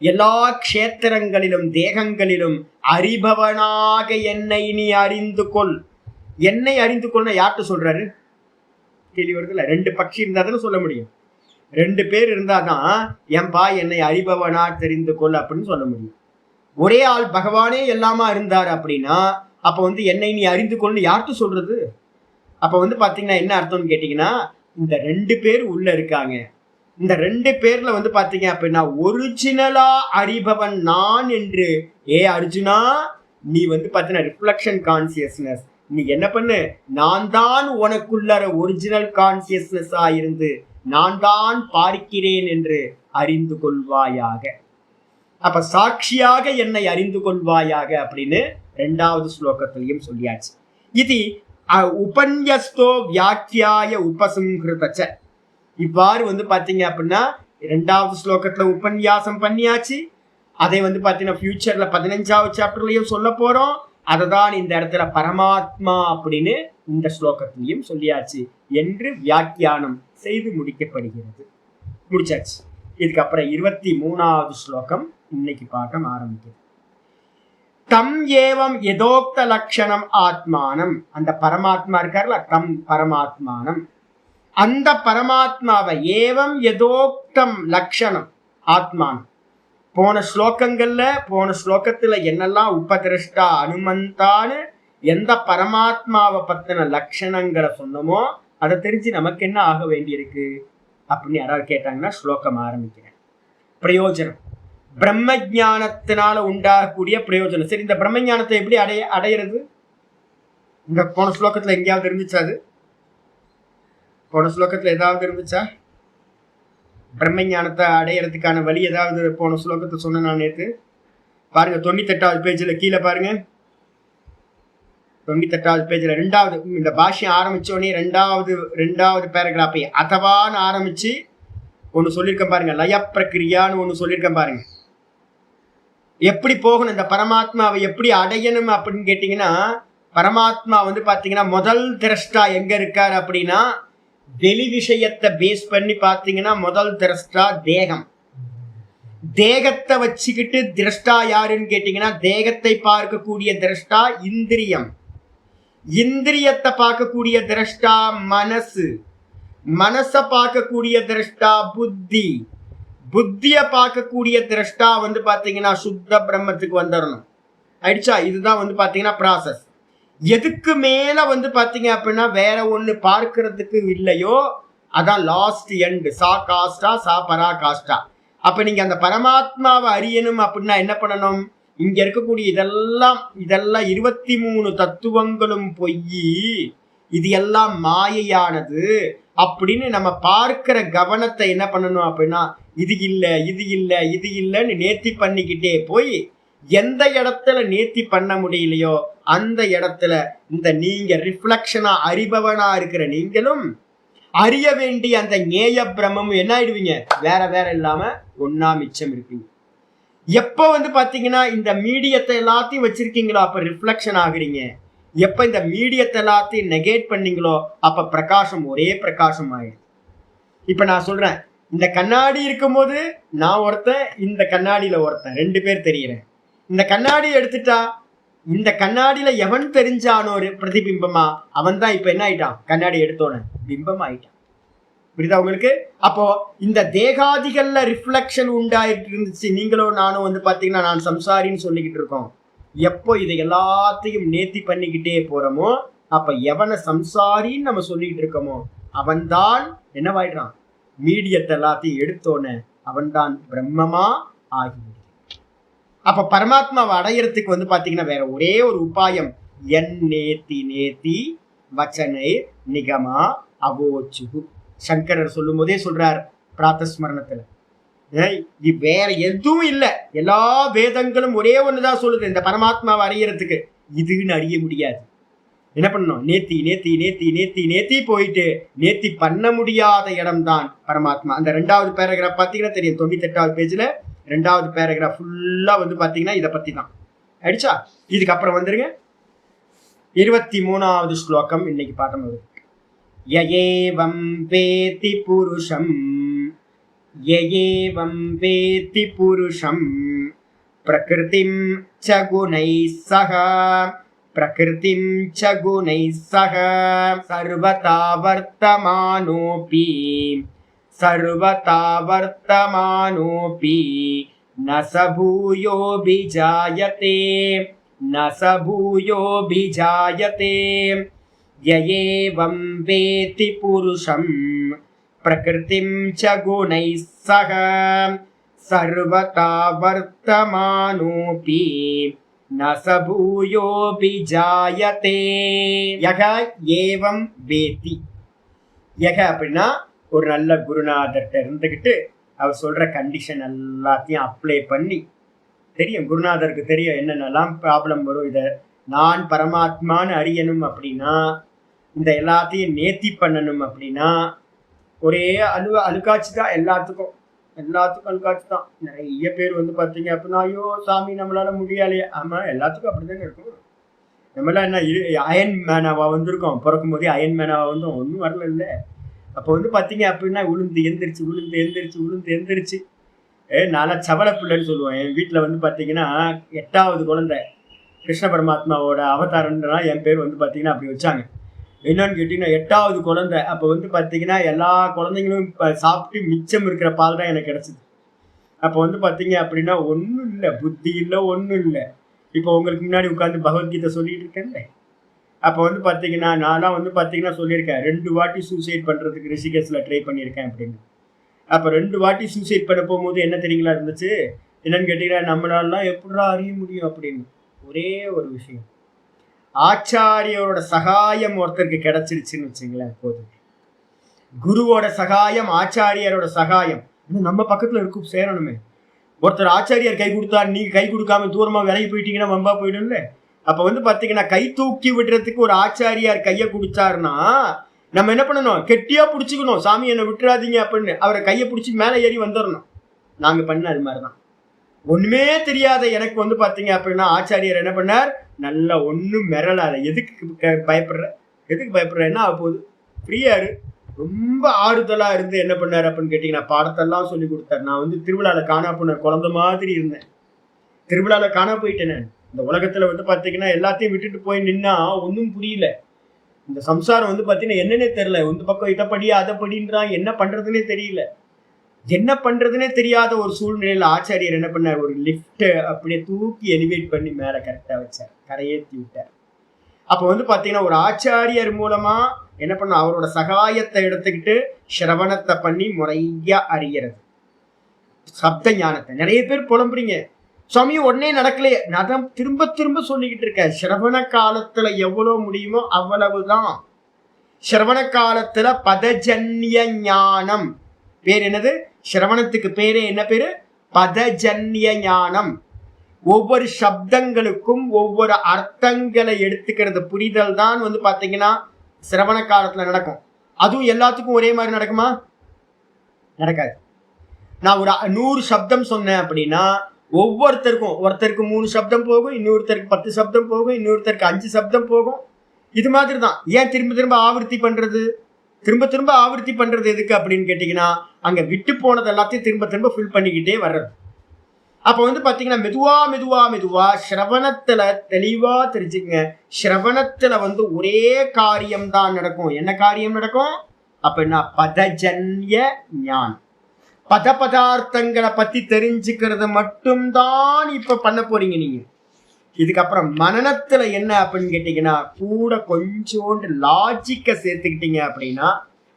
எல்லா க்ஷேத்திரங்களிலும், தேகங்களிலும் அறிபவனாக என்னை நீ அறிந்து கொள். என்னை அறிந்து கொள்னா யார்கிட்ட சொல்றாரு? கேள்வி வருதுல்ல. 2 பட்சி இருந்தா தானே சொல்ல முடியும். 2 பேர் இருந்தாதான் என்பா என்னை அறிபவனா தெரிந்து கொள் அப்படின்னு சொல்ல முடியும். ஒரே ஆள் பகவானே எல்லாமா இருந்தார் அப்படின்னா அப்ப வந்து என்னை நீ அறிந்து கொள்னு யார்கிட்ட சொல்றது? அப்ப வந்து பாத்தீங்கன்னா என்ன அர்த்தம்னு கேட்டீங்கன்னா, இந்த 2 பேர் உள்ள இருக்காங்க. இந்த 2 பேர்ல வந்து பாத்தீங்க அப்படின்னா ஒரிஜினலா அறிபவன் நான் என்று. அர்ஜுனா, நீ வந்து பாத்தீங்கன்னா ரிஃப்ளெக்ஷன் கான்சியஸ்னஸ், நீ என்ன பண்ணு, நான் தான் உனக்குள்ள ஒரிஜினல் கான்சியஸ்னஸா இருந்து நான் தான் பார்க்கிறேன் என்று அறிந்து கொள்வாயாக. அப்ப சாட்சியாக என்னை அறிந்து கொள்வாயாக அப்படின்னு 2வது ஸ்லோகத்திலையும் சொல்லியாச்சு. இது உபன்யஸ்தோ வியாக்கியாய உபசம்ஹிருதச்ச. இவ்வாறு வந்து பாத்தீங்க அப்படின்னா 2வது ஸ்லோகத்துல உபன்யாசம் பண்ணியாச்சு. அதை வந்து பாத்தீங்கன்னா ஃபியூச்சர்ல 15வது சாப்டர்லயும் சொல்ல போறோம். அததான் இந்த இடத்துல பரமாத்மா அப்படின்னு இந்த ஸ்லோகத்திலையும் சொல்லியாச்சு என்று வியாக்கியானம் செய்து முடிக்கப்படுகிறது. முடிச்சாச்சு. இதுக்கப்புறம் 23வது ஸ்லோகம் இன்னைக்கு பார்க்க ஆரம்பிக்கிறது. தம் ஏவம் யதோக்த லட்சணம் ஆத்மானம். அந்த பரமாத்மா இருக்கார்ல, தம் பரமாத்மானம், அந்த பரமாத்மாவை ஏவம் யதோக்தம் லட்சணம் ஆத்மானம். போன ஸ்லோகத்துல என்னெல்லாம் உபதிருஷ்டா அனுமந்தான்னு எந்த பரமாத்மாவை பத்தின லட்சணங்களை சொன்னமோ அதை தெரிஞ்சு நமக்கு என்ன ஆக வேண்டியிருக்கு அப்படின்னு யாராவது கேட்டாங்கன்னா ஸ்லோகம் ஆரம்பிக்கிறேன். பிரயோஜனம், பிரம்ம ஞானத்தினால உண்டாகக்கூடிய பிரயோஜனம். சரி, இந்த பிரம்ம ஞானத்தை எப்படி அடையிறது? இந்த போன ஸ்லோகத்துல எங்கேயாவது இருந்துச்சா? அது போன ஸ்லோகத்துல ஏதாவது இருந்துச்சா? பிரம்ம ஞானத்தை அடையிறதுக்கான வழி ஏதாவது போன ஸ்லோகத்தை சொன்ன நான் நேற்று? பாருங்க, 98வது பேஜ்ல கீழே பாருங்க. 98வது பேஜ்ல 2வது இந்த பாஷ்யம் ஆரம்பிச்சோடனே 2வது பேராகிராஃபை அதவான்னு ஆரம்பிச்சு ஒன்னு சொல்லியிருக்கேன் பாருங்க. லய பிரக்கிரியான்னு ஒன்னு சொல்லியிருக்கேன் பாருங்க. எப்படி போகணும், இந்த பரமாத்மாவை எப்படி அடையணும் அப்படின்னு கேட்டீங்கன்னா, பரமாத்மா வந்து பாத்தீங்கன்னா முதல் திரஷ்டா எங்க இருக்காரு அப்படின்னா, வெளி விஷயத்தை பேஸ் பண்ணி பாத்தீங்கன்னா முதல் திரஷ்டா தேகம். தேகத்தை வச்சுக்கிட்டு திரஷ்டா யாருன்னு கேட்டீங்கன்னா, தேகத்தை பார்க்கக்கூடிய திரஷ்டா இந்திரியம், இந்திரியத்தை பார்க்கக்கூடிய திரஷ்டா மனசு, மனசை பார்க்கக்கூடிய திரஷ்டா புத்தி, புத்திய பார்க்கக்கூடிய திரஷ்டா வந்து பாத்தீங்கன்னா சுத்த பிரம்மத்துக்கு வந்துடணும். ஆயிடுச்சா? இதுதான் வந்து பாத்தீங்கன்னா ப்ராசஸ். எதுக்கு மேல வந்து பாத்தீங்க அப்படின்னா வேற ஒண்ணு பார்க்கறதுக்கு இல்லையோ அதான் லாஸ்ட் எண்ட். சா காஸ்டா சா பரா காஸ்டா. அப்ப நீங்க அந்த பரமாத்மாவை அறியணும் அப்படின்னா என்ன பண்ணணும்? இங்க இருக்கக்கூடிய இதெல்லாம் 23 தத்துவங்களும் பொய், இது எல்லாம் மாயையானது அப்படின்னு நம்ம பார்க்கிற கவனத்தை என்ன பண்ணணும் அப்படின்னா, இது இல்லை இது இல்லை இது இல்லைன்னு நேர்த்தி பண்ணிக்கிட்டே போய் எந்த இடத்துல நேர்த்தி பண்ண முடியலையோ அந்த இடத்துல இந்த நீங்க ரிஃப்ளெக்ஷனா அறிபவனா இருக்கிற நீங்களும் அறிய வேண்டிய அந்த நேய பிரம்மமும் என்ன ஆயிடுவீங்க? வேற வேற இல்லாம ஒன்னா மிச்சம் இருப்பீங்க. எப்ப வந்து பாத்தீங்கன்னா இந்த மீடியத்தை எல்லாத்தையும் வச்சிருக்கீங்களோ அப்ப ரிஃப்ளெக்ஷன் ஆகுறீங்க. எப்ப இந்த மீடியத்தை எல்லாத்தையும் நெகேட் பண்ணீங்களோ அப்ப பிரகாசம் ஒரே பிரகாசம் ஆயிடுது. இப்ப நான் சொல்றேன், இந்த கண்ணாடி இருக்கும்போது நான் ஒருத்தன், இந்த கண்ணாடியில ஒருத்தன், 2 பேர் தெரியுறேன். இந்த கண்ணாடி எடுத்துட்டா இந்த கண்ணாடியில எவன் தெரிஞ்சானோ ஒரு பிரதிபிம்பமா அவன் தான் இப்ப என்ன ஆயிட்டான்? கண்ணாடி எடுத்தோன்னு பிம்பம் ஆயிட்டான். புரியுதா உங்களுக்கு? அப்போ இந்த தேகாதிகள்ல ரிஃப்ளெக்ஷன் உண்டாயிட்டு இருந்துச்சு. நீங்களும் நானும் வந்து பாத்தீங்கன்னா நான் சம்சாரின்னு சொல்லிக்கிட்டு இருக்கோம். எப்போ இதை எல்லாத்தையும் நேர்த்தி பண்ணிக்கிட்டே போறோமோ அப்ப எவனை சம்சாரின்னு நம்ம சொல்லிட்டு இருக்கோமோ அவன்தான் என்னவாயிடுறான்? மீடியத்தை எல்லாத்தையும் எடுத்தோன்னு அவன்தான் பிரம்மமா ஆகி. அப்ப பரமாத்மாவை அடையறதுக்கு வந்து பாத்தீங்கன்னா வேற ஒரே ஒரு உபாயம். என் நேத்தி நேத்தி வச்சனை நிகமா அவோச்சுகு. சங்கரர் சொல்லும் போதே சொல்றார் பிராத்தஸ்மரணத்துல, வேற எதுவும் இல்லை, எல்லா வேதங்களும் ஒரே ஒண்ணுதான் சொல்லுது இந்த பரமாத்மாவை அறியறதுக்கு. இதுன்னு அறிய முடியாது. என்ன பண்ணணும்? நேத்தி நேத்தி நேத்தி நேத்தி நேத்தி போயிட்டு நேத்தி பண்ண முடியாத இடம்தான் பரமாத்மா. அந்த 2வது பேராகிராஃப் பாத்தீங்கன்னா தெரியும். 98வது பேஜ்ல 2வது பேராகிராஃப் ஃபுல்லா வந்து பாத்தீங்கன்னா இதை பத்தி தான். ஆயிடுச்சா? இதுக்கப்புறம் வந்துருங்க 23வது ஸ்லோகம் இன்னைக்கு பாட்டம் வருது. யயேவம் வேதி புருஷம் யயேவம் வேதி புருஷம் பிரகிருதிம் ச குணைः சஹ பிரகிருதிம் ச குணைः சஹ சர்வதா வர்த்தமானோபி சர்வதா வர்த்தமானோபி ந ச பூயோபிஜாயதே ந ச பூயோபிஜாயதே யயேவம் வேதி புருஷம் பிரகிருதிம் ச குணைः சஹ சர்வதா வர்த்தமானோபி ந ச பூயோபிஜாயதே யக ஏவம் வேதி. யக அப்படின்னா ஒரு நல்ல குருநாதர்கிட்ட இருந்துக்கிட்டு அவர் சொல்ற கண்டிஷன் எல்லாத்தையும் அப்ளை பண்ணி, தெரியும் குருநாதருக்கு தெரியும் என்னென்னலாம் ப்ராப்ளம் வரும், இதை நான் பரமாத்மான்னு அறியணும் அப்படின்னா, இந்த எல்லாத்தையும் நேர்த்தி பண்ணணும் அப்படின்னா, ஒரே அழுக்காட்சி தான் எல்லாத்துக்கும் அழுக்காட்சி தான். நிறைய பேர் வந்து பார்த்தீங்க அப்படின்னா, ஐயோ சாமி நம்மளால முடியாலையே. ஆமாம், எல்லாத்துக்கும் அப்படிதாங்க இருக்கும். நம்மளாம் என்ன அயன் மேனாவா வந்திருக்கோம், பிறக்கும் போதே அயன் மேனாவா வந்தோம், ஒன்றும் வரல இல்லை. அப்போ வந்து பார்த்தீங்க அப்படின்னா உளுந்து எந்திரிச்சு நான்லாம் சவள பிள்ளைன்னு சொல்லுவேன். என் வீட்டில் வந்து பார்த்தீங்கன்னா 8வது குழந்தை, கிருஷ்ண பரமாத்மாவோட அவதாரம்ன்றா என் பேர் வந்து பார்த்தீங்கன்னா அப்படி வச்சாங்க. என்னன்னு கேட்டிங்கன்னா 8வது குழந்தை. அப்போ வந்து பார்த்தீங்கன்னா எல்லா குழந்தைங்களும் சாப்பிட்டு மிச்சம் இருக்கிற பால் தான் எனக்கு கிடச்சிது. அப்போ வந்து பார்த்தீங்க அப்படின்னா ஒன்றும் இல்லை, புத்தி இல்லை, ஒன்றும் இல்லை. இப்போ உங்களுக்கு முன்னாடி உட்காந்து பகவத்கீதை சொல்லிட்டு இருக்கேன்ல. அப்போ வந்து பார்த்தீங்கன்னா நான்லாம் வந்து பார்த்தீங்கன்னா சொல்லியிருக்கேன், 2 வாட்டி சூசைட் பண்ணுறதுக்கு ரிஷிகேஷில் ட்ரை பண்ணியிருக்கேன் அப்படின்னு. அப்போ 2 வாட்டி சூசைட் பண்ண போகும்போது என்ன தெரியுங்களா இருந்துச்சு, என்னன்னு கேட்டிங்கன்னா நம்மளாலாம் எப்படா அறிய முடியும் அப்படின்னு. ஒரே ஒரு விஷயம், ஆச்சாரியோட சகாயம் ஒருத்தருக்கு கிடைச்சிருச்சுன்னு வச்சுங்களேன் போதும். குருவோட சகாயம், ஆச்சாரியரோட சகாயம் நம்ம பக்கத்தில் இருக்கும் சேரணுமே. ஒருத்தர் ஆச்சாரியார் கை கொடுத்தாரு, நீங்க கை கொடுக்காம தூரமா விலகி போயிட்டீங்கன்னா வம்பா போயிடும்ல. அப்ப வந்து பாத்தீங்கன்னா கை தூக்கி விடுறதுக்கு ஒரு ஆச்சாரியார் கையை குடிச்சாருன்னா நம்ம என்ன பண்ணணும், கெட்டியா பிடிச்சிக்கணும், சாமி என்னை விட்டுறாதீங்க அப்படின்னு அவரை கையை பிடிச்சி மேலே ஏறி வந்துடணும். நாங்க பண்ண அது மாதிரிதான். ஒண்ணுமே தெரியாத எனக்கு வந்து பாத்தீங்க அப்படின்னா ஆச்சாரியார் என்ன பண்ணார், நல்லா ஒன்றும் மிரளாத, எதுக்கு பயப்படுற என்ன ஆக போகுது, ஃப்ரீயாரு, ரொம்ப ஆறுதலா இருந்து என்ன பண்ணாரு அப்படின்னு கேட்டீங்கன்னா பாடத்தெல்லாம் சொல்லி கொடுத்தாரு. நான் வந்து திருவிழாவில் காணா போன குழந்தை மாதிரி இருந்தேன். திருவிழாவில் காணா போயிட்டேன் நான். இந்த உலகத்துல வந்து பாத்தீங்கன்னா எல்லாத்தையும் விட்டுட்டு போய் நின்னா ஒன்றும் புரியல. இந்த சம்சாரம் வந்து பாத்தீங்கன்னா என்னன்னே தெரியல. இந்த பக்கம் இதை படியா அதை படின்றான், என்ன பண்றதுன்னே தெரியல. என்ன பண்றதுன்னே தெரியாத ஒரு சூழ்நிலையில ஆச்சாரியர் என்ன பண்ணார், ஒரு லிஃப்ட் அப்படியே தூக்கி எலிவேட் பண்ணி மேல கரெக்டா வச்சார், கரையேற்றி விட்டார். அப்போ வந்து பாத்தீங்கன்னா ஒரு ஆச்சாரியர் மூலமா என்ன பண்ண, அவரோட சகாயத்தை எடுத்துக்கிட்டு சிரவணத்தை பண்ணி முறையா அறியறது, சப்த ஞானத்தை. நிறைய பேர் புலம்புறீங்க, சுவாமி உடனே நடக்கலையே. நான் தான் திரும்ப திரும்ப சொல்லிக்கிட்டு இருக்கேன், சிரவண காலத்துல எவ்வளவு முடியுமோ அவ்வளவுதான். சிரவண காலத்துல பதஜன்ய ஞானம் பேர் என்னது, சிரவணத்துக்கு பேரு என்ன பேரு, பதஜன்ய ஞானம். ஒவ்வொரு சப்தங்களுக்கும் ஒவ்வொரு அர்த்தங்களை எடுத்துக்கிறது புரிதல் தான் வந்து பாத்தீங்கன்னா சிரவண காலத்துல நடக்கும். அதுவும் எல்லாத்துக்கும் ஒரே மாதிரி நடக்குமா, நடக்காது. நான் ஒரு 100 சப்தம் சொன்னேன் அப்படின்னா ஒருத்தருக்கு 3 சப்தம் போகும், இன்னொருத்தருக்கு 10 சப்தம் போகும், இன்னொருத்தருக்கு 5 சப்தம் போகும். இது மாதிரி தான். ஏன் திரும்ப திரும்ப ஆவர்த்தி பண்றது, எதுக்கு அப்படின்னு கேட்டீங்கன்னா அங்க விட்டு போனது எல்லாத்தையும் திரும்ப திரும்ப ஃபில் பண்ணிக்கிட்டே வர்றது. அப்ப வந்து பாத்தீங்கன்னா மெதுவா சிரவணத்துல தெளிவா தெரிஞ்சுங்க. சிரவணத்துல வந்து ஒரே காரியம் தான் நடக்கும். என்ன காரியம் நடக்கும் அப்படின்னா பதஜன்ய ஞானம். பதார்த்தங்களை பத்தி தெரிஞ்சுக்கிறது மட்டும்தான் இப்ப பண்ண போறீங்க நீங்க. இதுக்கப்புறம் மனநத்துல என்ன அப்படின்னு கேட்டீங்கன்னா கூட கொஞ்சோண்டு லாஜிக்க சேர்த்துக்கிட்டீங்க அப்படின்னா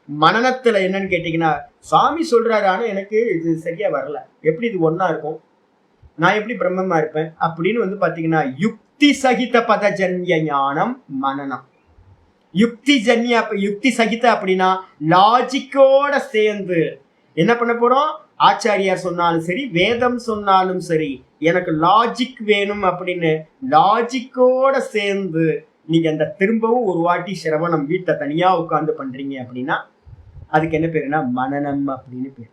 மனநத்துல என்னன்னு கேட்டீங்கன்னா சாமி சொல்றாரு, ஆனா எனக்கு இது சரியா வரல, எப்படி இது ஒன்னா இருக்கும், நான் எப்படி பிரம்மமா இருப்பேன் அப்படின்னு வந்து பாத்தீங்கன்னா யுக்தி சகித பதஜன்ய ஞானம் மனனம். யுக்தி சகித அப்படின்னா லாஜிக்கோட சேர்ந்து என்ன பண்ண போறோம், ஆச்சாரியார் சொன்னாலும் சரி, வேதம் சொன்னாலும் சரி, எனக்கு லாஜிக் வேணும் அப்படின்னு லாஜிக்கோட சேர்ந்து நீங்க அந்த திரும்பவும் ஒரு வாட்டி சிரவணம் வீட்டை தனியா உட்கார்ந்து பண்றீங்க அப்படின்னா அதுக்கு என்ன பேருன்னா மனனம் அப்படின்னு பேர்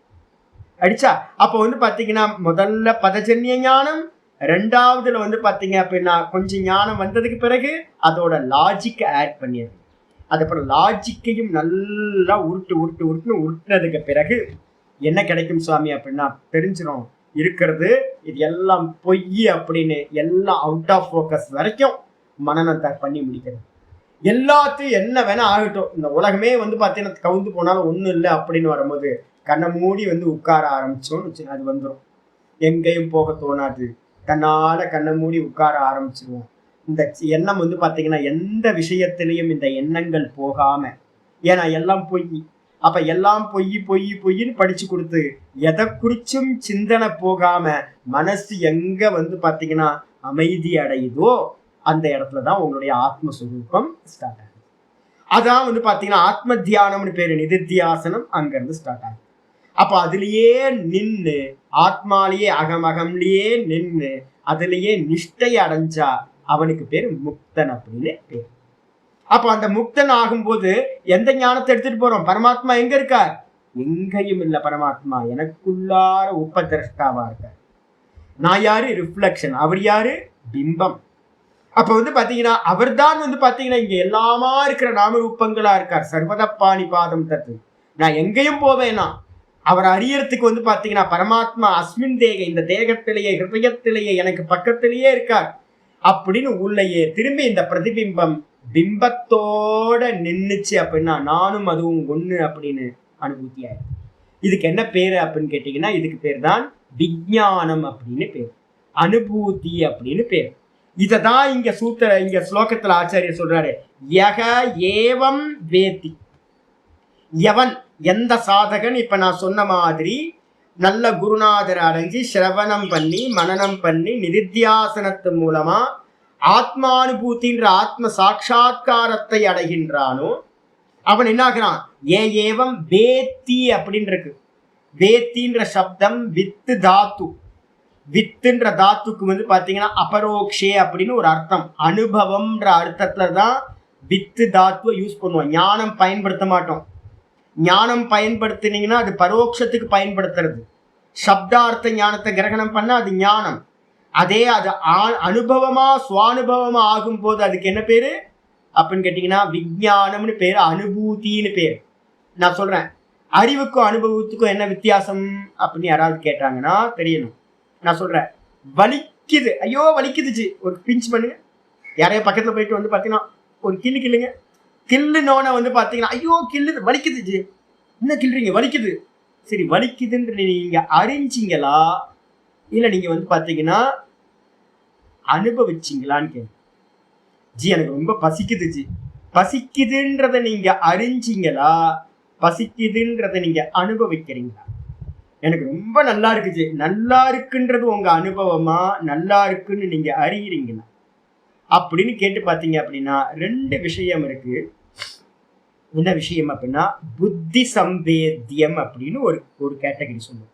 அடிச்சா. அப்போ வந்து பாத்தீங்கன்னா முதல்ல பதஜன்ய ஞானம், 2வதுல வந்து பாத்தீங்க அப்படின்னா கொஞ்சம் ஞானம் வந்ததுக்கு பிறகு அதோட லாஜிக் ஆட் பண்ணிடுது. அதுக்கப்புறம் லாஜிக்கையும் நல்லா உருட்டுனதுக்கு பிறகு என்ன கிடைக்கும் சுவாமி அப்படின்னா தெரிஞ்சிடும் இருக்கிறது இது எல்லாம் பொய் அப்படின்னு எல்லாம் அவுட் ஆஃப் ஃபோக்கஸ் வரைக்கும் மனநத்தை பண்ணி முடிக்கிறது. எல்லாத்தையும் என்ன வேணா ஆகட்டும், இந்த உலகமே பார்த்தீங்கன்னா கவுந்து போனாலும் ஒன்றும் இல்லை அப்படின்னு வரும்போது கண்ணை மூடி உட்கார ஆரம்பிச்சோன்னு அது வந்துடும். எங்கேயும் போக தோணாது, தன்னால கண்ணை மூடி உட்கார ஆரம்பிச்சிருவோம். இந்த எண்ணம் பார்த்தீங்கன்னா எந்த விஷயத்திலையும் இந்த எண்ணங்கள் போகாம, ஏன்னா எல்லாம் பொய். அப்ப எல்லாம் பொய்ன்னு படிச்சு கொடுத்து எதை குறிச்சும் சிந்தனை போகாம மனசு எங்க பார்த்தீங்கன்னா அமைதி அடையுதோ அந்த இடத்துலதான் உங்களுடைய ஆத்மஸ்வரூபம் ஸ்டார்ட் ஆகுது. அதான் பார்த்தீங்கன்னா ஆத்ம தியானம்னு பேரு, நிதித்தியாசனம் அங்க இருந்து ஸ்டார்ட் ஆகுது. அப்ப அதுலயே நின்று ஆத்மாலேயே அகமகம்லயே நின்று அதுலயே நிஷ்டை அடைஞ்சா அவனுக்கு பேரு முக்தன் அப்படின்னு பேர். அப்ப அந்த முக்தன் ஆகும்போது எந்த ஞானத்தை எடுத்துட்டு போறோம்? பரமாத்மா எங்க இருக்கார்? எங்கேயும் இல்ல. பரமாத்மா எனக்குள்ளார உபதிரஷ்டாவா இருக்கார். நான் யாரு? ரிஃப்ளெக்ஷன். அவர் யாரு? பிம்பம். அப்ப பாத்தீங்கன்னா அவர் தான் பாத்தீங்கன்னா இங்க எல்லாமா இருக்கிற நாமரூபங்களா இருக்கார். சர்வத பாணி பாதம் தத்து. நான் எங்கேயும் போவேனா அவர் அறியறதுக்கு பாத்தீங்கன்னா பரமாத்மா அஸ்மின் தேக, இந்த தேகத்திலேயே ஹிருதயத்திலேயே எனக்கு பக்கத்திலேயே இருக்கார் அப்படின்னு உள்ளேயே திரும்பி இந்த பிரதிபிம்பம் பிம்பத்தோட நின்னுச்சு அப்படின்னா நானும் அதுவும் ஒண்ணு அப்படின்னு அனுபூதி ஆயிடும். இதுக்கு என்ன பேரு அப்படின்னு கேட்டீங்கன்னா இதுக்கு பேர் தான் விஞ்ஞானம் அப்படின்னு பேர், அனுபூதி அப்படின்னு பேர். இததான் இங்க ஸ்லோகத்துல ஆச்சாரியர் சொல்றாரு, யக ஏவம் வேதி. எவன், எந்த சாதகன் இப்ப நான் சொன்ன மாதிரி நல்ல குருநாதரை அடைஞ்சு சிரவணம் பண்ணி மனனம் பண்ணி நிதித்தியாசனத்து மூலமா ஆத்மானுபூத்தின்ற ஆத்ம சாட்சா்காரத்தை அடைகின்றானோ அவன் என்ன ஆகிறான்? ஏவம் வேத்தி அப்படின்னு இருக்கு. வேத்தின்ற சப்தம் வித்து தாத்து. வித்துன்ற தாத்துக்கு பாத்தீங்கன்னா அபரோக்ஷே அப்படின்னு ஒரு அர்த்தம். அனுபவம்ன்ற அர்த்தத்துலதான் வித்து தாத்துவை யூஸ் பண்ணுவோம். ஞானம் பயன்படுத்த மாட்டோம். ஞானம் பயன்படுத்தினீங்கன்னா அது பரோட்சத்துக்கு பயன்படுத்துறது. சப்தார்த்த ஞானத்தை கிரகணம் பண்ண அது ஞானம். அதே அது அனுபவமா சுவானுபவமா ஆகும் போது அதுக்கு என்ன பேரு அப்படின்னு கேட்டீங்கன்னா விஞ்ஞானம்னு பேரு, அனுபூதின்னு பேரு. நான் சொல்றேன், அறிவுக்கும் அனுபவத்துக்கும் என்ன வித்தியாசம் அப்படின்னு யாராவது கேட்டாங்கன்னா தெரியணும். நான் சொல்றேன், வலிக்குது, ஐயோ வலிக்குதுச்சு, ஒரு பிஞ்ச் பண்ணுங்க. யாரையோ பக்கத்துல போயிட்டு பாத்தீங்கன்னா ஒரு கிள்ளுங்க, கில்லுனோன்னு பாத்தீங்கன்னா ஐயோ கில்லுது, வலிக்குதுச்சு, என்ன கிள்றீங்க, வலிக்குது. சரி, வலிக்குதுன்ற நீங்க அறிஞ்சிங்களா இல்ல நீங்க பாத்தீங்கன்னா அனுபவிச்சிங்களான்னு கேள்வி. ஜி எனக்கு ரொம்ப பசிக்குதுச்சு, பசிக்குதுன்றத நீங்க அறிஞ்சிங்களா, பசிக்குதுன்றத நீங்க அனுபவிக்கிறீங்களா? எனக்கு ரொம்ப நல்லா இருக்குச்சு, நல்லா இருக்குன்றது உங்க அனுபவமா, நல்லா இருக்குன்னு நீங்க அறியறீங்களா அப்படின்னு கேட்டு பாத்தீங்க அப்படின்னா ரெண்டு விஷயம் இருக்கு. என்ன விஷயம் அப்படின்னா புத்தி சம்பேத்தியம் அப்படின்னு ஒரு கேட்டகரி சொல்லுவோம்.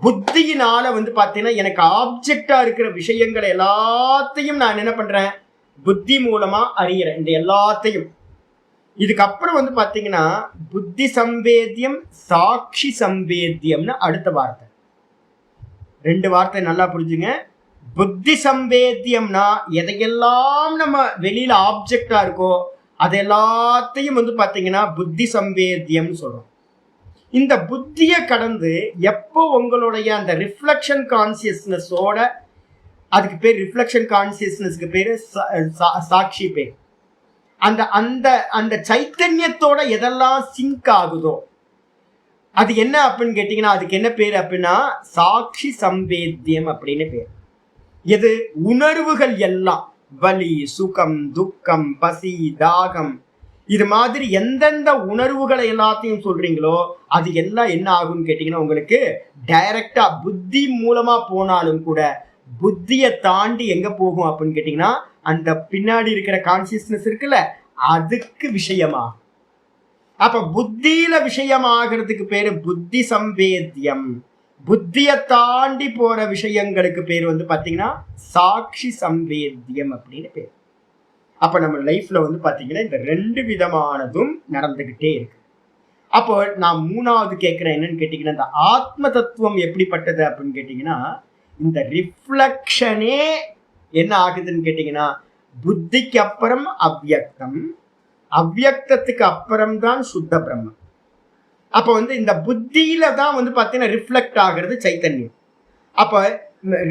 புத்தியினால பாத்தீங்கன்னா எனக்கு ஆப்ஜெக்டா இருக்கிற விஷயங்களை எல்லாத்தையும் நான் என்ன பண்றேன், புத்தி மூலமா அறியறேன் இந்த எல்லாத்தையும். இதுக்கப்புறம் பாத்தீங்கன்னா புத்தி சம்பேத்தியம் சாட்சி சம்பேத்தியம்னு அடுத்த வார்த்தை. ரெண்டு வார்த்தை நல்லா புரிஞ்சுங்க. புத்தி சம்பேத்தியம்னா எதையெல்லாம் நம்ம வெளியில ஆப்ஜெக்டா இருக்கோ அது எல்லாத்தையும் பாத்தீங்கன்னா புத்தி சம்பேத்தியம்னு சொல்றோம். இந்த புத்தியை கடந்து எப்போ உங்களுடைய அந்த ரிஃப்ளெக்ஷன் கான்சியஸ்னஸோட, அதுக்கு பேர் ரிஃப்ளெக்ஷன் கான்சியஸ்னஸ்க்கு பேரு சாட்சி பேர். அந்த அந்த அந்த சைத்தன்யத்தோட எதெல்லாம் சிங்க் ஆகுதோ அது என்ன அப்படின்னு கேட்டீங்கன்னா அதுக்கு என்ன பேர் அப்படின்னா சாட்சி சம்பேத்தியம் அப்படின்னு பேர். எது? உணர்வுகள் எல்லாம், வலி, சுகம், துக்கம், பசி, தாகம், இது மாதிரி எந்தெந்த உணர்வுகளை எல்லாத்தையும் சொல்றீங்களோ அது எல்லாம் என்ன ஆகும்னு கேட்டீங்கன்னா உங்களுக்கு டைரக்டா புத்தி மூலமா போனாலும் கூட புத்தியை தாண்டி எங்க போகும் அப்படின்னு கேட்டீங்கன்னா அந்த பின்னாடி இருக்கிற கான்சியஸ்னஸ் இருக்குல்ல அதுக்கு விஷயமா. அப்ப புத்தியில விஷயமாகிறதுக்கு பேரு புத்தி சம்பேத்தியம். புத்தியை தாண்டி போற விஷயங்களுக்கு பேர் பாத்தீங்கன்னா சாட்சி சம்பேத்தியம் அப்படின்னு பேர். அப்ப நம்ம லைஃப்ல பாத்தீங்கன்னா இந்த ரெண்டு விதமானதும் நடந்துகிட்டே இருக்கு. அப்போ நான் மூணாவது கேட்கிறேன் என்னன்னு கேட்டீங்கன்னா இந்த ஆத்ம தத்துவம் எப்படிப்பட்டது அப்படின்னு கேட்டீங்கன்னா இந்த ரிஃப்ளெக்ஷனே என்ன ஆகுதுன்னு கேட்டீங்கன்னா புத்திக்கு அப்புறம் அவ்யக்தம், அவ்யக்தத்துக்கு அப்புறம்தான் சுத்த பிரம்மம். அப்ப வந்து இந்த புத்தியில தான் வந்து பாத்தீங்கன்னா ரிஃப்ளெக்ட் ஆகிறது சைத்தன்யம். அப்ப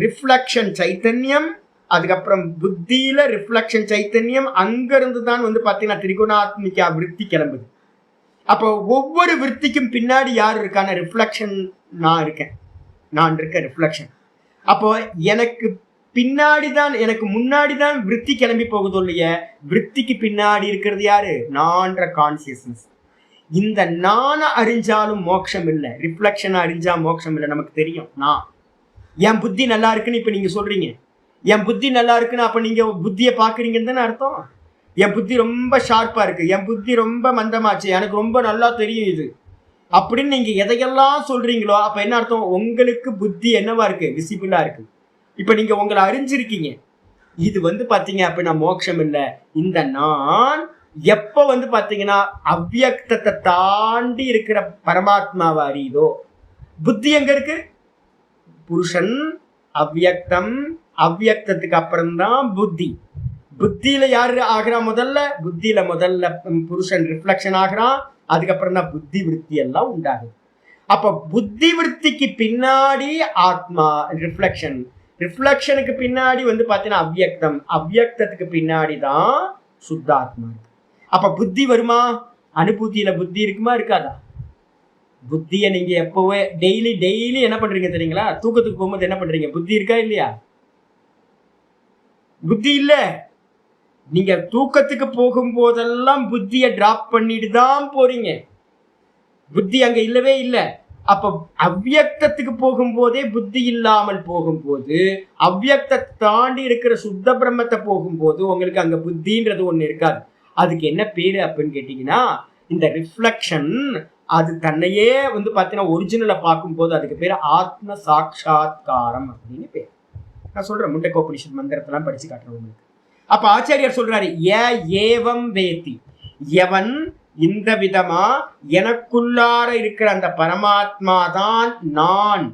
ரிஃப்ளெக்ஷன் சைத்தன்யம், அதுக்கப்புறம் புத்தியில ரிஃப்ளெக்ஷன் சைத்தன்யம், அங்க இருந்து தான் வந்து பாத்தீங்கன்னா திரிகுணாத்மிகா விருத்தி கிளம்புது. அப்போ ஒவ்வொரு விருத்திக்கும் பின்னாடி யார் இருக்கான ரிஃப்ளெக்ஷன், நான் இருக்கேன், நான் இருக்க ரிஃப்ளெக்ஷன். அப்போ எனக்கு பின்னாடி தான், எனக்கு முன்னாடி தான் விருத்தி கிளம்பி போகுது இல்லையா, விருத்திக்கு பின்னாடி இருக்கிறது யாரு, நான்ற கான்சியஸ்னஸ். இந்த நான அறிஞ்சாலும் மோட்சம் இல்லை, ரிஃப்ளெக்ஷனை அறிஞ்சா மோட்சம் இல்லை. நமக்கு தெரியும் நான் என் புத்தி நல்லா இருக்குன்னு இப்ப நீங்க சொல்றீங்க, என் புத்தி நல்லா இருக்குன்னு அப்ப நீங்க புத்தியை பாக்குறீங்கன்னு தானே அர்த்தம். என் புத்தி ரொம்ப ஷார்ப்பா இருக்கு, என் புத்தி ரொம்ப மந்தமாச்சு, எனக்கு ரொம்ப நல்லா தெரியும் இது அப்படின்னு நீங்க எதையெல்லாம் சொல்றீங்களோ அப்ப என்ன அர்த்தம், உங்களுக்கு புத்தி என்னவா இருக்கு, விசிபிளா இருக்கு. இப்ப நீங்க உங்களை அறிஞ்சிருக்கீங்க. இது வந்து பாத்தீங்க அப்படின்னா மோட்சம் இல்லை. இந்த நான் எப்ப வந்து பாத்தீங்கன்னா அவ்யக்தத்தை தாண்டி இருக்கிற பரமாத்மாவை அறியுதோ, புத்தி எங்க இருக்கு, புருஷன் அவ்யக்தம், அவ்யக்தத்துக்கு அப்புறம்தான் புத்தி. புத்தியில யாரு ஆகிறா, முதல்ல புத்தியில முதல்ல புருஷன் ரிஃப்ளெக்ஷன் ஆகிறான், அதுக்கப்புறம் தான் புத்தி விருத்தி எல்லாம் உண்டாகுது. அப்ப புத்தி விருத்திக்கு பின்னாடி ஆத்மா ரிஃப்ளெக்ஷன், ரிஃப்ளெக்ஷனுக்கு பின்னாடி வந்து பாத்தீங்கன்னா அவ்யக்தம், அவ்யக்தத்துக்கு பின்னாடி தான் சுத்தாத்மா. அப்ப புத்தி வருமா, அனுபூதியில புத்தி இருக்குமா இருக்காதா? புத்தியை நீங்க எப்பவே டெய்லி டெய்லி என்ன பண்றீங்க தெரியுங்களா, தூக்கத்துக்கு போகும்போது என்ன பண்றீங்க, புத்தி இருக்கா இல்லையா? புத்தி இல்ல. நீங்க தூக்கத்துக்கு போகும்போதெல்லாம் புத்தியை டிராப் பண்ணிட்டு தான் போறீங்க, புத்தி அங்க இல்லவே இல்லை. அப்ப அவ்யக்தத்துக்கு போகும்போதே புத்தி இல்லாமல் போகும்போது, அவ்யக்தத்தை தாண்டி இருக்கிற சுத்த பிரம்மத்தை போகும்போது உங்களுக்கு அங்க புத்தின்றது ஒண்ணு இருக்காது. அதுக்கு என்ன பேரு அப்படின்னு கேட்டீங்கன்னா, இந்த ரிஃப்ளெக்ஷன் அது தன்னையே வந்து பாத்தீங்கன்னா ஒரிஜினலை பார்க்கும்போது அதுக்கு பேரு ஆத்ம சாட்சாத்காரம் அப்படின்னு பேர். நான் சொல்றேன், முண்டகோபனிஷத் மந்திரத்தெல்லாம் படிச்சு காட்டுறேன் உங்களுக்கு. அப்ப ஆச்சாரியார் சொல்றாரு, ஏவம் வேத்தி, எவன் இந்த விதமா எனக்குள்ளார இருக்கிற அந்த பரமாத்மா தான் நான்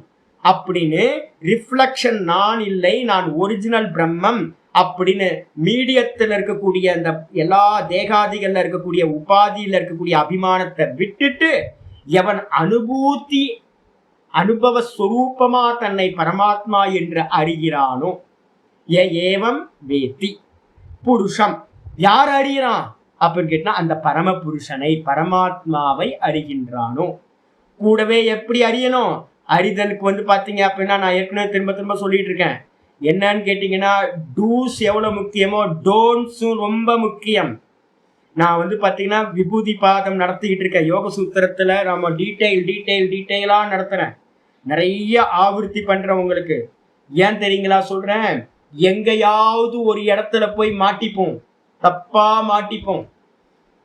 அப்படின்னு ரிஃப்ளெக்ஷன், நான் இல்லை, நான் ஒரிஜினல் பிரம்மம் அப்படின்னு மீடியத்தில் இருக்கக்கூடிய அந்த எல்லா தேகாதிகள்ல இருக்கக்கூடிய உபாதியில இருக்கக்கூடிய அபிமானத்தை விட்டுட்டு எவன் அனுபூதி அனுபவ ஸ்வரூபமா தன்னை பரமாத்மா என்று அறிகிறானோ, ஏவம் வேத்தி புருஷம், யார் அறிகிறான் அப்படின்னு கேட்டா அந்த பரம புருஷனை பரமாத்மாவை அறிகின்றானோ. கூடவே எப்படி அறியணும், அறிதலுக்கு வந்து பாத்தீங்க அப்படின்னா நான் ஏற்கனவே திரும்ப திரும்ப சொல்லிட்டு இருக்கேன், என்னன்னு கேட்டீங்கன்னா டூஸ் எவ்வளவு முக்கியமோ டோன்ஸும் ரொம்ப முக்கியம். நான் வந்து பாத்தீங்கன்னா விபூதி பாதம் நடத்திக்கிட்டு இருக்கேன், யோக சூத்திரத்துல நம்ம டீட்டெயிலா நடத்துறேன், நிறைய ஆவர்த்தி பண்றேன் உங்களுக்கு. ஏன் தெரியுங்களா சொல்றேன், எங்கேயாவது ஒரு இடத்துல போய் மாட்டிப்போம், தப்பா மாட்டிப்போம்.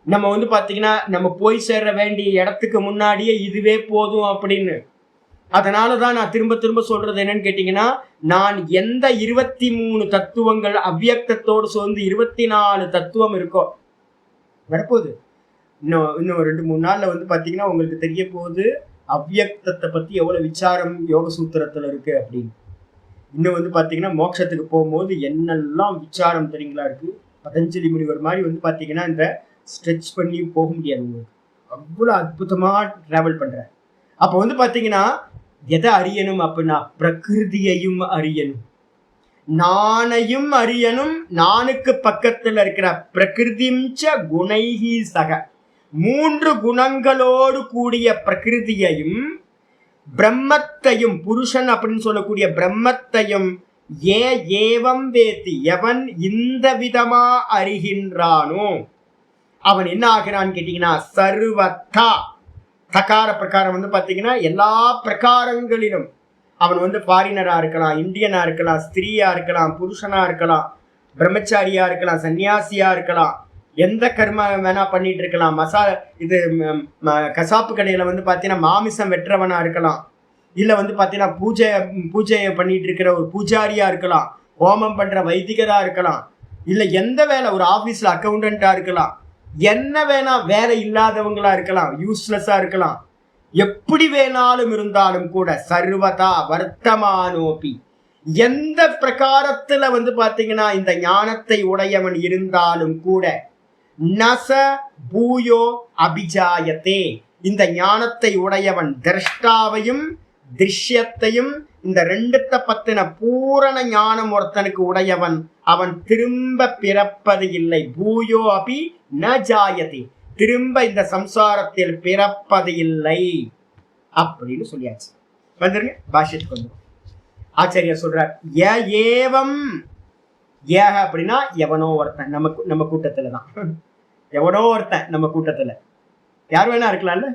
நம்ம வந்து பாத்தீங்கன்னா நம்ம போய் சேர வேண்டிய இடத்துக்கு முன்னாடியே இதுவே போதும் அப்படின்னு. அதனாலதான் நான் திரும்ப திரும்ப சொல்றது என்னன்னு கேட்டீங்கன்னா, நான் எந்த 23 தத்துவங்கள் அவ்யக்தத்தோடு சேர்ந்து 24 தத்துவம் இருக்கோ வரப்போகுது. இன்னும் 2-3 நாள்ல வந்து பாத்தீங்கன்னா உங்களுக்கு தெரிய போகுது அவ்யக்தத்தை பத்தி எவ்வளவு விசாரம் யோக சூத்திரத்துல இருக்கு அப்படின்னு. இன்னும் வந்து பாத்தீங்கன்னா மோட்சத்துக்கு போகும்போது என்னெல்லாம் விசாரம் தெரியுங்களா இருக்கு. பதஞ்சலி முனிவர் மாதிரி வந்து பாத்தீங்கன்னா இந்த ஸ்ட்ரெச் பண்ணி போக முடியாது உங்களுக்கு, அவ்வளவு அற்புதமா டிராவல் பண்ற. அப்ப வந்து பாத்தீங்கன்னா எதை அறியணும் அப்படின்னா பிரகிருதியையும் அறியணும், நானையும் அறியணும், நானுக்கு பக்கத்துல இருக்கிற பிரகிருதிஞ்ச குணைஹி சக, 3 குணங்களோடு கூடிய பிரகிருதியையும் பிரம்மத்தையும், புருஷன் அப்படின்னு சொல்லக்கூடிய பிரம்மத்தையும் ஏவம் வேத்தி, எவன் இந்த விதமா அறிகின்றானோ அவன் என்ன ஆகிறான்னு கேட்டீங்கன்னா சர்வத்தா, தகார பிரகாரம் வந்து பாத்தீங்கன்னா எல்லா பிரகாரங்களிலும் அவன் வந்து ஃபாரினரா இருக்கலாம், இந்தியனா இருக்கலாம், ஸ்திரீயா இருக்கலாம், புருஷனா இருக்கலாம், பிரம்மச்சாரியா இருக்கலாம், சன்னியாசியா இருக்கலாம், எந்த கர்ம வேணா பண்ணிட்டு இருக்கலாம், கசாப்பு கடையில வந்து பாத்தீங்கன்னா மாமிசம் வெற்றவனா இருக்கலாம், இல்ல வந்து பாத்தீங்கன்னா பூஜை பண்ணிட்டு இருக்கிற ஒரு பூஜாரியா இருக்கலாம், ஹோமம் பண்ற வைதிகரா இருக்கலாம், இல்ல எந்த வேலை ஒரு ஆபீஸ்ல அக்கௌண்டன்டா இருக்கலாம், என்ன வேணா வேலை இல்லாதவங்களா இருக்கலாம், யூஸ்லெஸ்ஸா இருக்கலாம், எப்படி வேணாலும் இருந்தாலும் கூட சர்வதா வர்த்தமானோபி, எந்த பிரகாரத்துல வந்து பாத்தீங்கன்னா இந்த ஞானத்தை உடையவன் இருந்தாலும் கூட நச பூயோ அபிஜாயத்தே. இந்த ஞானத்தை உடையவன் திரஷ்டாவையும் திருஷ்யத்தையும் இந்த ரெண்டுத்த பத்தின பூரண ஞானம் ஒருத்தனுக்கு உடையவன் அவன் திரும்ப பிறப்பது இல்லை. பூயோ அபி ந ஜாயதி, திரும்ப இந்த சம்சாரத்தில் பிறப்பது இல்லை அப்படின்னு சொல்லியாச்சு. வந்துருங்க பாஷ்யத்துக்கு வந்துடும். ஆச்சாரியர் சொல்றார் ஏவம் ஏக அப்படின்னா எவனோ ஒருத்தன். நம்ம கூட்டத்துல தான் எவனோ ஒருத்தன் நம்ம கூட்டத்துல. யார் வேணா இருக்கலாம்ல,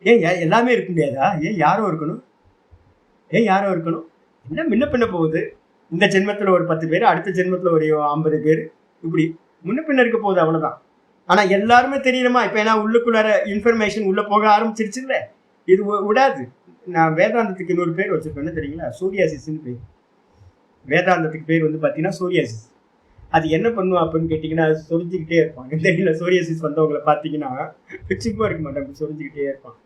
ஏன் எல்லாமே இருக்க முடியாதா? ஏன் யாரோ இருக்கணும்? என்ன முன்ன பின்ன போகுது? இந்த ஜென்மத்துல ஒரு 10 பேர், அடுத்த ஜென்மத்துல ஒரு 50 பேர், இப்படி முன்ன பின்ன இருக்க போகுது, அவ்வளவுதான். ஆனா எல்லாருமே தெரியணுமா? இப்ப ஏன்னா உள்ளுக்குள்ளார இன்ஃபர்மேஷன் உள்ள போக ஆரம்பிச்சிருச்சு இல்ல, இது விடாது. நான் வேதாந்தத்துக்கு இன்னொரு பேர் வச்சிருப்பேன்னு தெரியுங்களா? சூரியாசிஸ்ன்னு பேர். வேதாந்தத்துக்கு பேர் வந்து பாத்தீங்கன்னா சூரியாசிஸ். அது என்ன பண்ணுவோம் அப்படின்னு கேட்டீங்கன்னா, அது சொரிஞ்சுக்கிட்டே இருப்பான். தெரியல, சோரியாசிஸ் வந்தவங்களை பார்த்தீங்கன்னா சும்மா இருக்க மாட்டாங்க, சொரிஞ்சுக்கிட்டே இருப்பான்.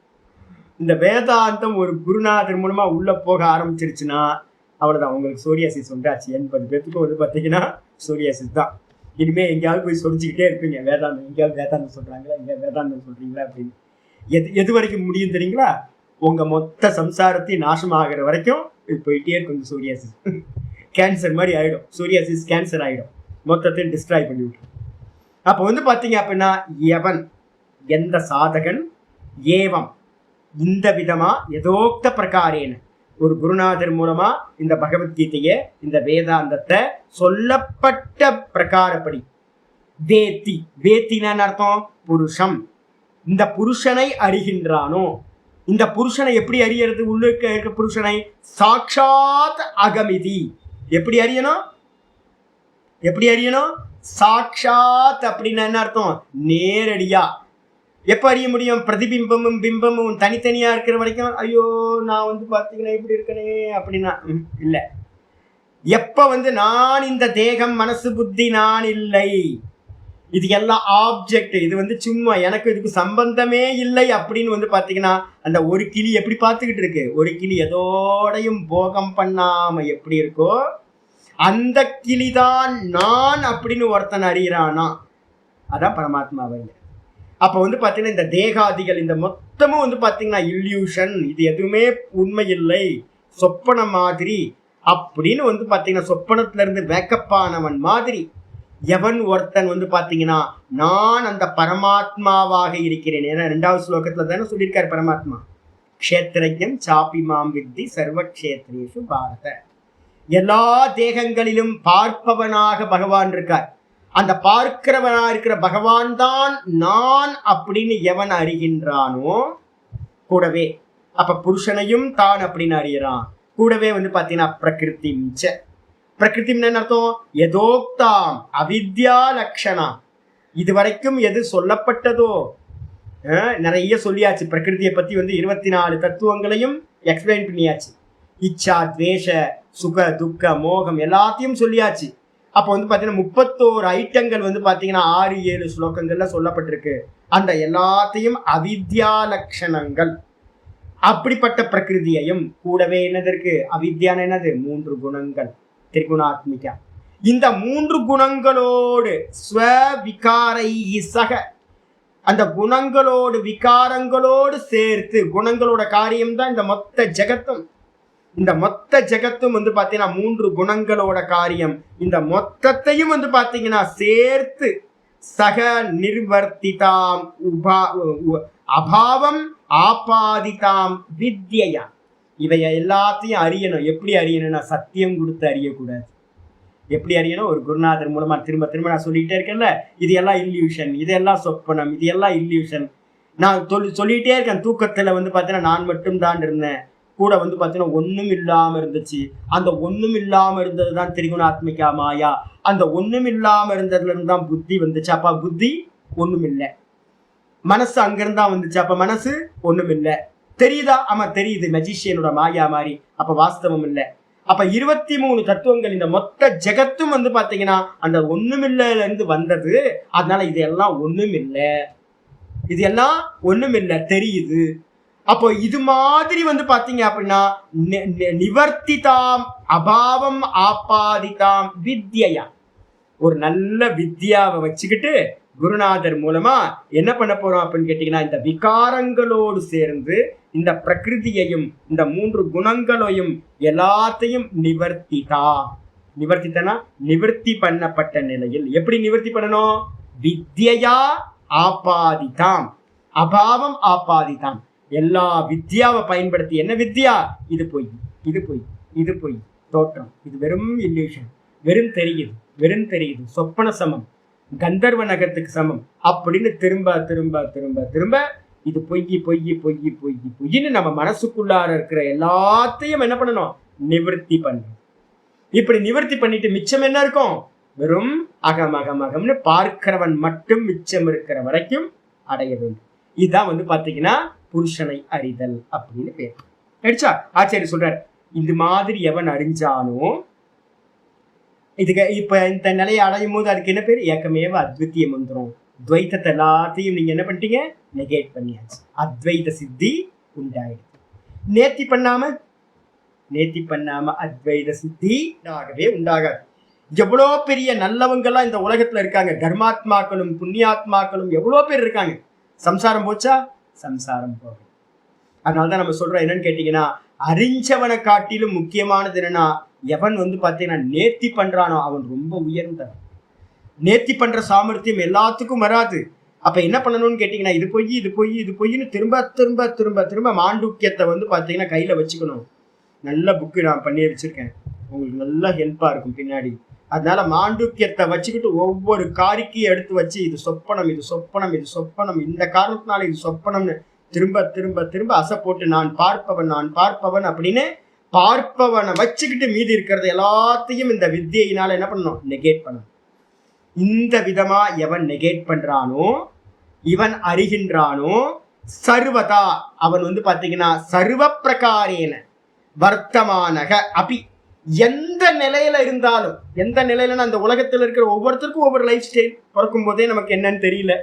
இந்த வேதாந்தம் ஒரு குருநாதர் மூலமா உள்ள போக ஆரம்பிச்சிருச்சுன்னா அவ்வளவுதான், அவங்களுக்கு சோரியாசிஸ் வந்தாச்சு. 80 பேத்துக்கும் வந்து பார்த்தீங்கன்னா சோரியாசிஸ் தான். இனிமே எங்கேயாவது போய் சொரிஞ்சுக்கிட்டே இருப்பீங்க. வேதாந்தம் எங்கேயாவது வேதாந்தம் சொல்றாங்களா, எங்கேயாவது வேதாந்தம் சொல்றீங்களா அப்படின்னு. எது வரைக்கும் முடியும் தெரியுங்களா? உங்க மொத்த சம்சாரத்தையும் நாசமாகிற வரைக்கும் போயிட்டே இருக்கும் இந்த சோரியாசிஸ். கேன்சர் மாதிரி ஆயிடும். சோரியாசிஸ் கேன்சர் ஆயிடும், மொத்தத்தையும் டிஸ்ட்ராய் பண்ணி விட்டுரும். அப்போ வந்து பார்த்தீங்க அப்படின்னா எவன், எந்த சாதகன், ஏவம் இந்த விதமா யதோக்த பிரகாரேன ஒரு குருநாதர் மூலமா இந்த பகவத்கீதையை, இந்த வேதாந்தத்தை சொல்லப்பட்ட பிரகாரப்படி வேத்தி, வேத்தின்னு அர்த்தம் புருஷம், இந்த புருஷனை அறிகின்றானோ. இந்த புருஷனை எப்படி அறியறது? உள்ளுக்க இருக்க புருஷனை சாட்சாத் அகமிதி. எப்படி அறியணும்? சாட்சாத் அப்படின்னா என்ன அர்த்தம்? நேரடியா. எப்ப அறிய முடியும்? பிரதிபிம்பமும் பிம்பமும் தனித்தனியா இருக்கிற வரைக்கும் ஐயோ நான் வந்து பாத்தீங்கன்னா இப்படி இருக்கனே அப்படின்னா இல்ல. எப்ப வந்து நான் இந்த தேகம் மனசு புத்தி நான் இல்லை, இது எல்லாம் ஆப்ஜெக்ட், இது வந்து சும்மா எனக்கு இதுக்கு சம்பந்தமே இல்லை அப்படின்னு வந்து பாத்தீங்கன்னா, அந்த ஒரு கிளி எப்படி பார்த்துக்கிட்டு இருக்கு? ஒரு கிளி எதோடையும் போகம் பண்ணாம எப்படி இருக்கோ அந்த கிளிதான் நான் அப்படின்னு ஒருத்தன் அறிகிறானா, அதான் பரமாத்மா வரைய. அப்ப வந்து பாத்தீங்கன்னா இந்த தேகாதிகள் இந்த மொத்தமும் வந்து பாத்தீங்கன்னா இல்யூஷன், இது எதுவுமே உண்மை இல்லை, சொப்பன மாதிரி அப்படின்னு வந்து பாத்தீங்கன்னா சொப்பனத்துல இருந்து வேக்கப்பானவன் மாதிரி எவன் ஒருத்தன் வந்து பாத்தீங்கன்னா நான் அந்த பரமாத்மாவாக இருக்கிறேன். ஏன்னா 2வது ஸ்லோகத்துல தானே சொல்லியிருக்காரு பரமாத்மா, க்ஷேத்ரஜ்ஞம் சாபி மாம் வித்தி சர்வ க்ஷேத்ரேஷு பாரத. எல்லா தேகங்களிலும் பார்ப்பவனாக பகவான் இருக்கார். அந்த பார்க்கிறவனா இருக்கிற பகவான் தான் நான் அப்படின்னு எவன் அறிகின்றானோ கூடவே, அப்ப புருஷனையும் தான் அப்படின்னு அறியறான். கூடவே வந்து பாத்தீங்கன்னா பிரகிருதி என்ன அர்த்தம்? எதோக்தாம் அவித்யா லக்ஷணா. இதுவரைக்கும் எது சொல்லப்பட்டதோ நிறைய சொல்லியாச்சு. பிரகிருதியை பத்தி வந்து 24 தத்துவங்களையும் எக்ஸ்பிளைன் பண்ணியாச்சு. இச்சா, துவேஷ, சுக, துக்க, மோகம் எல்லாத்தையும் சொல்லியாச்சு. அப்போ வந்து பாத்தீங்கன்னா 31 ஐட்டங்கள் வந்து பாத்தீங்கன்னா 6-7 ஸ்லோகங்கள்ல சொல்லப்பட்டிருக்கு. அந்த எல்லாத்தையும் அவித்யா லட்சணங்கள். அப்படிப்பட்ட பிரகிருதியையும் கூடவே என்னது இருக்கு? அவித்யான என்னது? 3 குணங்கள், திரிகுணாத்மிகா. இந்த 3 குணங்களோடு ஸ்வவிகாரை சக, அந்த குணங்களோடு விகாரங்களோடு சேர்த்து, குணங்களோட காரியம் தான் இந்த மொத்த ஜெகத்தும். இந்த மொத்த ஜெகத்தும் வந்து பாத்தீங்கன்னா 3 குணங்களோட காரியம். இந்த மொத்தத்தையும் வந்து பாத்தீங்கன்னா சேர்த்து சக நிர்வர்த்திதாம் அபாவம் ஆபாதிதாம் வித்யா. இவைய எல்லாத்தையும் அறியணும். எப்படி அறியணும்னா சத்தியம் கொடுத்து அறியக்கூடாது. எப்படி அறியணும்? ஒரு குருநாதர் மூலமா. திரும்ப திரும்ப நான் சொல்லிட்டே இருக்கேன்ல, இது எல்லாம் இல்யூஷன், இதெல்லாம் சொப்பனம், இது எல்லாம் இல்யூஷன். நான் சொல்லிட்டே இருக்கேன். தூக்கத்துல வந்து பாத்தீங்கன்னா நான் மட்டும் தான் இருந்தேன், கூட வந்து பாத்தீங்கன்னா ஒண்ணும் இல்லாம இருந்துச்சு. அந்த ஒண்ணும் இல்லாம இருந்ததுதான் திரிகுணாத்மிகா மாயா. அந்த ஒண்ணும் இல்லாம இருந்ததுல இருந்து தான் புத்தி வந்துச்சு. அப்ப புத்தி ஒண்ணும் இல்லை. மனசு அங்கிருந்தா வந்துச்சு. அப்ப மனசு ஒண்ணும் இல்லை. தெரியுதா? ஆமா தெரியுது, மெஜிஷியனோட மாயா மாதிரி. அப்ப வாஸ்தவம் இல்லை. அப்ப 23 தத்துவங்கள், இந்த மொத்த ஜெகத்தும் வந்து பாத்தீங்கன்னா அந்த ஒண்ணுமில்லைல இருந்து வந்தது. அதனால இதெல்லாம் ஒண்ணுமில்லை, இது எல்லாம் ஒண்ணுமில்லை தெரியுது. அப்போ இது மாதிரி வந்து பாத்தீங்க அப்படின்னா நிவர்த்திதாம் அபாவம் ஆபாதிதாம் வித்யா. ஒரு நல்ல வித்யாவை வச்சுக்கிட்டு குருநாதர் மூலமா என்ன பண்ண போறோம் அப்படின்னு கேட்டீங்கன்னா, இந்த விகாரங்களோடு சேர்ந்து இந்த பிரகிருதியையும் இந்த 3 குணங்களையும் எல்லாத்தையும் நிவர்த்தித்தனா நிவர்த்தி பண்ணப்பட்ட நிலையில் எப்படி நிவர்த்தி பண்ணணும்? வித்யா ஆபாதிதாம், அபாவம் ஆபாதிதாம். எல்லா வித்யாவை பயன்படுத்தி, என்ன வித்யா? இது பொய், இது பொய், இது பொய், தோற்றம், இது வெறும் இல்லூஷன், வெறும் தெரியுது, சொப்பன சமம், கந்தர்வ நகத்துக்கு சமம் அப்படின்னு திரும்ப திரும்ப திரும்ப திரும்ப இது பொய் பொய் பொய் பொய் பொய்ன்னு நம்ம மனசுக்குள்ளார இருக்கிற எல்லாத்தையும் என்ன பண்ணணும்? நிவர்த்தி பண்ணணும். இப்படி நிவர்த்தி பண்ணிட்டு மிச்சம் என்ன இருக்கும்? வெறும் அகம் அகம் அகம்னு பார்க்கிறவன் மட்டும் மிச்சம் இருக்கிற வரைக்கும் அடைய வேண்டும். இதுதான் பாத்தீங்கன்னா புருஷனை அறிதல் அப்படின்னு பேர். ஆயிடுச்சா? ஆச்சாரியர் சொல்றார், இந்த மாதிரி எவன் அறிஞ்சானோ இதுக்கு இப்ப இந்த நிலையை அடையும் போது அதுக்கு என்ன பேர்? ஏக்கமேவ அத்வித்திய மந்திரம். துவைத்தத்தை எல்லாத்தையும் நீங்க என்ன பண்ணிட்டீங்க? நெகேட் பண்ணியாச்சு. அத்வைத சித்தி உண்டாயிடுச்சு. நேர்த்தி பண்ணாம அத்வைத சித்தி உண்டாகாது. எவ்வளோ பெரிய நல்லவங்கெல்லாம் இந்த உலகத்துல இருக்காங்க. தர்மாத்மாக்களும் புண்ணியாத்மாக்களும் எவ்வளோ பேர் இருக்காங்க. சம்சாரம் போச்சா? சம்சாரம் போகும். அதனாலதான் நம்ம சொல்றோம் என்னன்னு கேட்டீங்கன்னா, அறிஞ்சவனை காட்டிலும் முக்கியமானது என்னன்னா, எவன் பாத்தீங்கன்னா நேர்த்தி பண்றானோ அவன் ரொம்ப உயர்ந்தவன். நேர்த்தி பண்ற சாமர்த்தியம் எல்லாத்துக்கும் வராது. அப்ப என்ன பண்ணணும்னு கேட்டீங்கன்னா, இது பொய் இது பொய் இது பொய்ன்னு திரும்ப திரும்ப திரும்ப திரும்ப மாண்டூக்கியத்தை பாத்தீங்கன்னா கையில வச்சுக்கணும். நல்ல புக்கு நான் பண்ணி வச்சிருக்கேன், உங்களுக்கு நல்லா ஹெல்ப்பா இருக்கும் பின்னாடி. அதனால மாண்டூக்கியத்தை வச்சுக்கிட்டு ஒவ்வொரு காரிக்கையும் எடுத்து வச்சு, இது சொப்பனம், இது சொப்பனம், இது சொப்பனம், இந்த காரணத்தினால இது சொப்பனம்னு திரும்ப திரும்ப திரும்ப அசை போட்டு நான் பார்ப்பவன் அப்படின்னு பார்ப்பவனை வச்சுக்கிட்டு மீதி இருக்கிறது எல்லாத்தையும் இந்த வித்தியினால என்ன பண்ணணும்? நெகேட் பண்ணணும். இந்த விதமா எவன் நெகேட் பண்றானோ, இவன் அறிகின்றானோ, சர்வதா அவன் பாத்தீங்கன்னா சர்வ பிரகாரேன வர்த்தமானக அப்படி எந்த நிலையில இருந்தாலும், எந்த நிலையிலன்னா அந்த உலகத்துல இருக்கிற ஒவ்வொருத்தருக்கும் ஒவ்வொரு லைஃப் ஸ்டைல். பிறக்கும் போதே நமக்கு என்னன்னு தெரியல,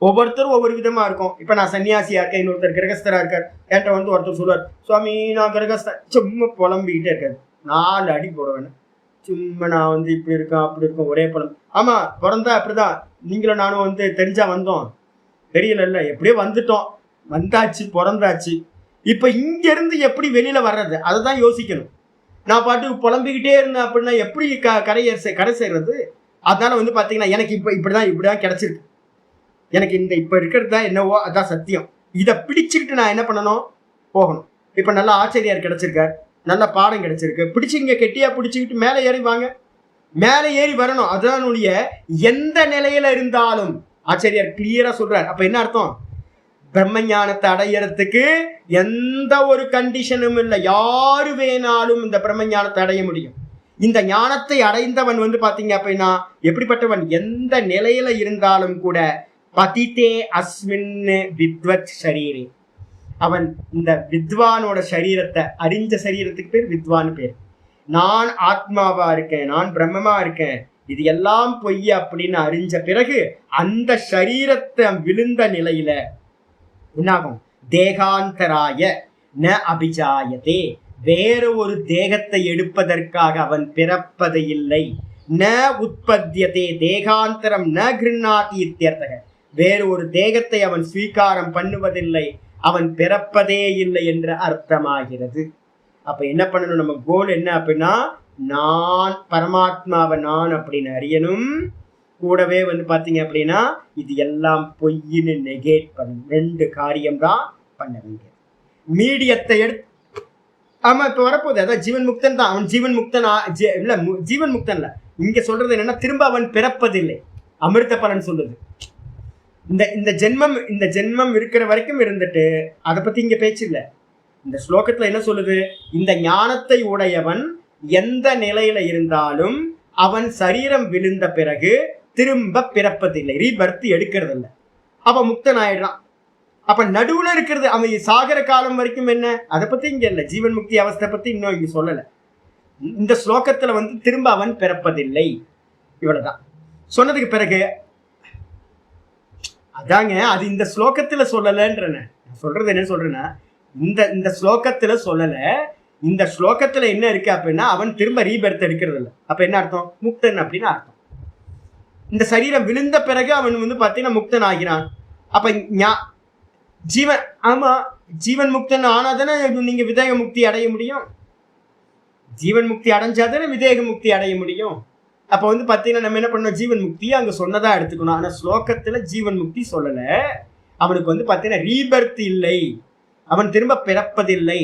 ஒவ்வொருத்தரும் ஒவ்வொரு விதமா இருக்கும். இப்ப நான் சன்னியாசியா இருக்கேன், இன்னொருத்தர் கிரகஸ்தரா இருக்கார். என்கிட்ட ஒருத்தர் சொல்லுவார், சுவாமி நான் கிரகஸ்த, சும்மா புலம்பிக்கிட்டே இருக்காது, 4 அடி போடுவேன், சும்மா நான் இப்படி இருக்கேன் அப்படி இருக்கும், ஒரே பழம். ஆமா, பிறந்தா அப்படிதான். நீங்களும் நானும் தெரிஞ்சா வந்தோம், தெரியல, எப்படியோ வந்துட்டோம், வந்தாச்சு, பிறந்தாச்சு. இப்ப இங்க இருந்து எப்படி வெளியில வர்றது, அதை தான் யோசிக்கணும். நான் பாட்டு புலம்பிக்கிட்டே இருந்தேன் அப்படின்னா எப்படி கரை சேர்றது? அதனால பாத்தீங்கன்னா எனக்கு இப்படிதான் கிடைச்சிருக்கு, எனக்கு இந்த இப்ப இருக்கிறது தான் என்னவோ அதான் சத்தியம். இதை பிடிச்சுக்கிட்டு நான் என்ன பண்ணணும்? போகணும். இப்ப நல்ல ஆச்சரியார் கிடைச்சிருக்கார், நல்ல பாடம் கிடைச்சிருக்கு, பிடிச்சிங்க கெட்டியா பிடிச்சுக்கிட்டு மேலே ஏறி வாங்க, மேலே ஏறி வரணும். அதனுடைய எந்த நிலையில இருந்தாலும் ஆச்சரியார் கிளியரா சொல்றார். அப்ப என்ன அர்த்தம்? பிரம்ம ஞானத்தை அடையறதுக்கு எந்த ஒரு கண்டிஷனும் இல்லை, யாரு வேணாலும் இந்த பிரம்ம ஞானத்தை அடைய முடியும். இந்த ஞானத்தை அடைந்தவன் பாத்தீங்க அப்படின்னா எப்படிப்பட்டவன்? எந்த நிலையில இருந்தாலும் கூட பதித்தே அஸ்மின் வித்வத் ஷரீரே, அவன் இந்த வித்வானோட சரீரத்தை அறிஞ்ச சரீரத்துக்கு பேர் வித்வான் பேர். நான் ஆத்மாவா இருக்கேன், நான் பிரம்மமா இருக்கேன், இது எல்லாம் பொய் அப்படின்னு அறிஞ்ச பிறகு அந்த சரீரத்தை விழுந்த நிலையில என்னாகும்? தேகாந்தராய ந அபிஜாயதே, வேற ஒரு தேகத்தை எடுப்பதற்காக அவன் பிறப்பது இல்லை. ந உற்பத்தியதே தேகாந்தரம் ந கிருண்ணாதி இத்தியர்த்தக, வேறு ஒரு தேகத்தை அவன் ஸ்வீகாரம் பண்ணுவதில்லை, அவன் பிறப்பதே இல்லை என்று அர்த்தமாகிறது. அப்ப என்ன பண்ணணும்? நம்ம கோல் என்ன அப்படின்னா, நான் பரமாத்மாவை நான் அப்படின்னு அறியணும். கூடவே பாத்தீங்க அப்படின்னா இது எல்லாம் பொய்ன்னு நெகேட் பண்ணும். 2 காரியம்தான் பண்ண வேண்டியது. மீடியத்தை எடுத்து, ஆமா இப்ப வரப்போகுது, அதான் ஜீவன் முக்தன் தான். அவன் ஜீவன் முக்தன் இல்ல, ஜீவன் முக்தன் இல்ல. இங்க சொல்றது என்னன்னா, திரும்ப அவன் பிறப்பதில்லை. அமிர்த பலன் சொல்லுது. இந்த ஜென்மம் இருக்கிற வரைக்கும் இருந்துட்டு அதை பத்தி இங்க பேச்சு இல்லை. இந்த ஸ்லோகத்துல என்ன சொல்லுது? இந்த ஞானத்தை உடையவன் எந்த நிலையில இருந்தாலும் அவன் சரீரம் விழுந்த பிறகு திரும்ப பிறப்பதில்லை, ரீபர்த் எடுக்கிறது இல்லை. அப்ப முக்தன் ஆயிடுறான். அப்ப நடுவுல இருக்கிறது அவன் சாகர காலம் வரைக்கும் என்ன, அதை பத்தி இங்க இல்லை. ஜீவன் முக்தி அவஸ்தை பத்தி இன்னும் இங்க சொல்லல. இந்த ஸ்லோகத்துல திரும்ப அவன் பிறப்பதில்லை, இவ்வளவுதான் சொன்னதுக்கு பிறகு அதாங்க அது இந்த ஸ்லோகத்துல சொல்லலன்றன. சொல்றது என்ன சொல்றேன்னா, இந்த ஸ்லோகத்துல சொல்லல. இந்த ஸ்லோகத்துல என்ன இருக்கு அப்படின்னா, அவன் திரும்ப ரீபர்த் எடுக்கிறது இல்லை. அப்ப என்ன அர்த்தம்? முக்தன் அப்படின்னு அர்த்தம். இந்த சரீரம் விழுந்த பிறகு அவன் வந்து பார்த்தீங்கன்னா முக்தன் ஆகிறான். அப்ப ஜீவன், ஆமா, ஜீவன் முக்தன் ஆனாதானே நீங்க விதேக முக்தி அடைய முடியும். ஜீவன் முக்தி அடைஞ்சாதானே விதேக முக்தி அடைய முடியும். அப்ப வந்து பாத்தீங்கன்னா நம்ம என்ன பண்ணோம், ஜீவன் முக்தியை அங்க சொன்னதா எடுத்துக்கணும். ஆனா ஸ்லோகத்துல ஜீவன் முக்தி சொல்லல. அவனுக்கு வந்து பாத்தீங்கன்னா ரீபர்த் இல்லை, அவன் திரும்ப பிறப்பதில்லை.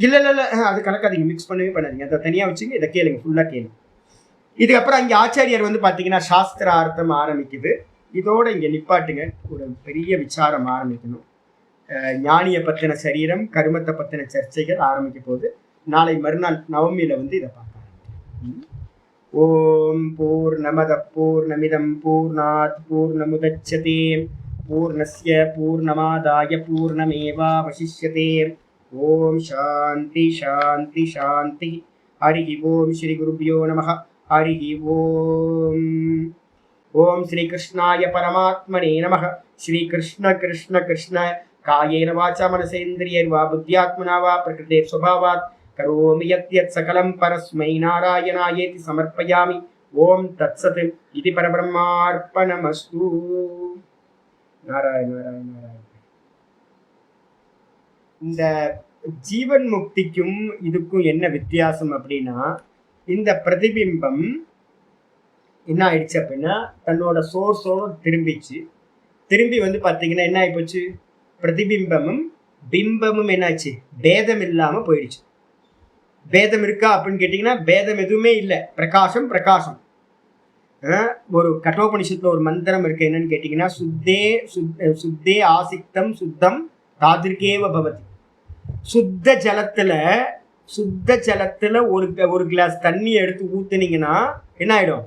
இல்ல இல்ல இல்ல, அது கணக்காதீங்க, மிக்ஸ் பண்ணவே பண்ணாதீங்க, அதை தனியா வச்சுங்க. இதை கேளுங்க, ஃபுல்லா கேளுங்க. இதுக்கப்புறம் அங்கே ஆச்சாரியர் வந்து பாத்தீங்கன்னா சாஸ்திர அர்த்தம் ஆரம்பிக்குது. இதோட இங்க நிப்பாட்டுங்க, ஒரு பெரிய விசாரம் ஆரம்பிக்கணும். ஞானிய பத்தின சரீரம், கருமத்தை பத்தின சர்ச்சைகள் ஆரம்பிக்க போது. நாளை மறுநாள் நவமியில வந்து இதை பார்க்க ஆரம்பிக்கும். ஓம் பூர்ணமத பூர்ணமிதம் பூர்ணாத் பூர்ணமுதச்யதே பூர்ணஸ்ய பூர்ணமாதாய பூர்ணமேவாவசிஷ்யதே. ஓம் சாந்தி சாந்தி சாந்தி. ஹரி ஓம் ஸ்ரீ குருபியோ நமः. ஹரி ஓம். ஓம் ஸ்ரீ கிருஷ்ணாய பரமாத்மனே நமः. ஸ்ரீ கிருஷ்ண கிருஷ்ண கிருஷ்ண காயேன வாசா மனசேந்திரியர்வா புத்தியாத்மனா வா பிரகிருதே ஸ்வபாவாத் கரோமி யத் சகலம் பரஸ்மை நாராயணாயேதி சமர்ப்பயாமி. ஓம் தத்சத். இது பரபிரம்மார்ப்பணமஸ்து. நாராயண நாராயண நாராயண. இந்த ஜீவன் முக்திக்கும் இதுக்கும் என்ன வித்தியாசம் அப்படின்னா, இந்த பிரதிபிம்பம் என்ன ஆயிடுச்சு அப்படின்னா தன்னோட சோர்ஸோட திரும்பி வந்து பார்த்தீங்கன்னா என்ன ஆயிப்போச்சு, பிரதிபிம்பமும் பிம்பமும் என்னாச்சு, பேதம் இல்லாம போயிடுச்சு. பேதம் இருக்கா அப்படின்னு கேட்டீங்கன்னா பேதம் எதுவுமே இல்லை. பிரகாசம் பிரகாசம். ஒரு கட்டோபனிஷத்துல ஒரு மந்திரம் இருக்கு, என்னன்னு கேட்டீங்கன்னா சுத்தே ஆசிக்தம் சுத்தம் தாதிர்கேவ பவதி. சுத்த ஜலத்துல ஒரு கிளாஸ் தண்ணி எடுத்து ஊத்துனீங்கன்னா என்ன ஆயிடும்,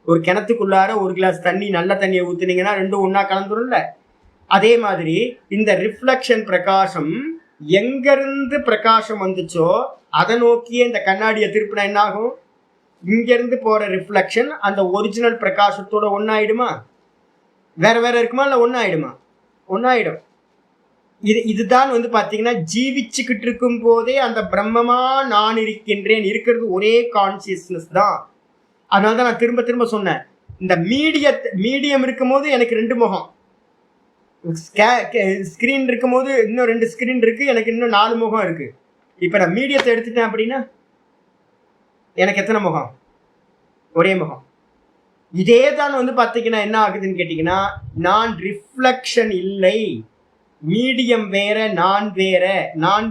ஒரு கிணத்துக்குள்ளார ஒரு கிளாஸ் தண்ணி, நல்ல தண்ணியை ஊத்துனீங்கன்னா ரெண்டும் ஒன்னா கலந்துரும்ல. அதே மாதிரி இந்த ரிஃப்ளெக்ஷன் பிரகாசம் எங்கிருந்து பிரகாசம் வந்துச்சோ அதை நோக்கியே இந்த கண்ணாடியை திருப்பினா என்ன ஆகும், இங்கிருந்து போற ரிஃப்ளெக்ஷன் அந்த ஒரிஜினல் பிரகாசத்தோட ஒன்னாயிடுமா, வேற வேற இருக்குமா, இல்ல ஒன்னாயிடுமா, ஒன்னாயிடும். இதுதான் வந்து பாத்தீங்கன்னா ஜீவிச்சுக்கிட்டு இருக்கும் போதே அந்த பிரம்மமா நான் இருக்கின்றேன், இருக்கிறது ஒரே கான்சியஸ்னஸ் தான். அதனாலதான் நான் திரும்ப திரும்ப சொன்னேன், இந்த மீடியம் இருக்கும் போது எனக்கு 2 முகம், ஸ்கிரீன் இருக்கும் போது இன்னும் 2 ஸ்கிரீன் இருக்கு, எனக்கு இன்னும் 4 முகம் இருக்கு. இப்ப நான் மீடியத்தை எடுத்துட்டேன் அப்படின்னா எனக்கு எத்தனை முகம், ஒரே முகம். இதே தான் வந்து பாத்தீங்கன்னா என்ன ஆகுதுன்னு கேட்டீங்கன்னா, நான் ரிஃப்ளெக்ஷன் இல்லை, மீடியம் வேற நான்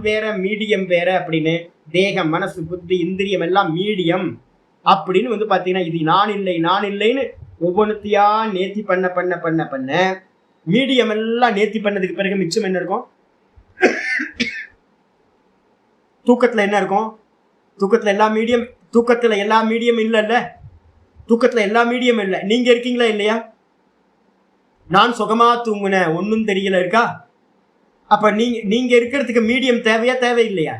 வேற மீடியம் வேற அப்படின்னு தேகம் மனசு புத்தி இந்திரியம் எல்லாம் மீடியம் அப்படின்னு வந்து பாத்தீங்கன்னா இது நான் இல்லைன்னு ஒவ்வொன்றுத்தையா நேர்த்தி பண்ண மீடியம் எல்லாம் நேர்த்தி பண்ணதுக்கு பிறகு மிச்சம் என்ன இருக்கும், தூக்கத்துல என்ன இருக்கும், தூக்கத்துல எல்லா மீடியம் இல்லைல்ல, தூக்கத்துல எல்லா மீடியம் இல்லை. நீங்க இருக்கீங்களா இல்லையா, நான் சுகமா தூங்குனேன் ஒன்னும் தெரியல இருக்கா. அப்ப நீங்க இருக்கிறதுக்கு மீடியம் தேவையா தேவையில்லையா?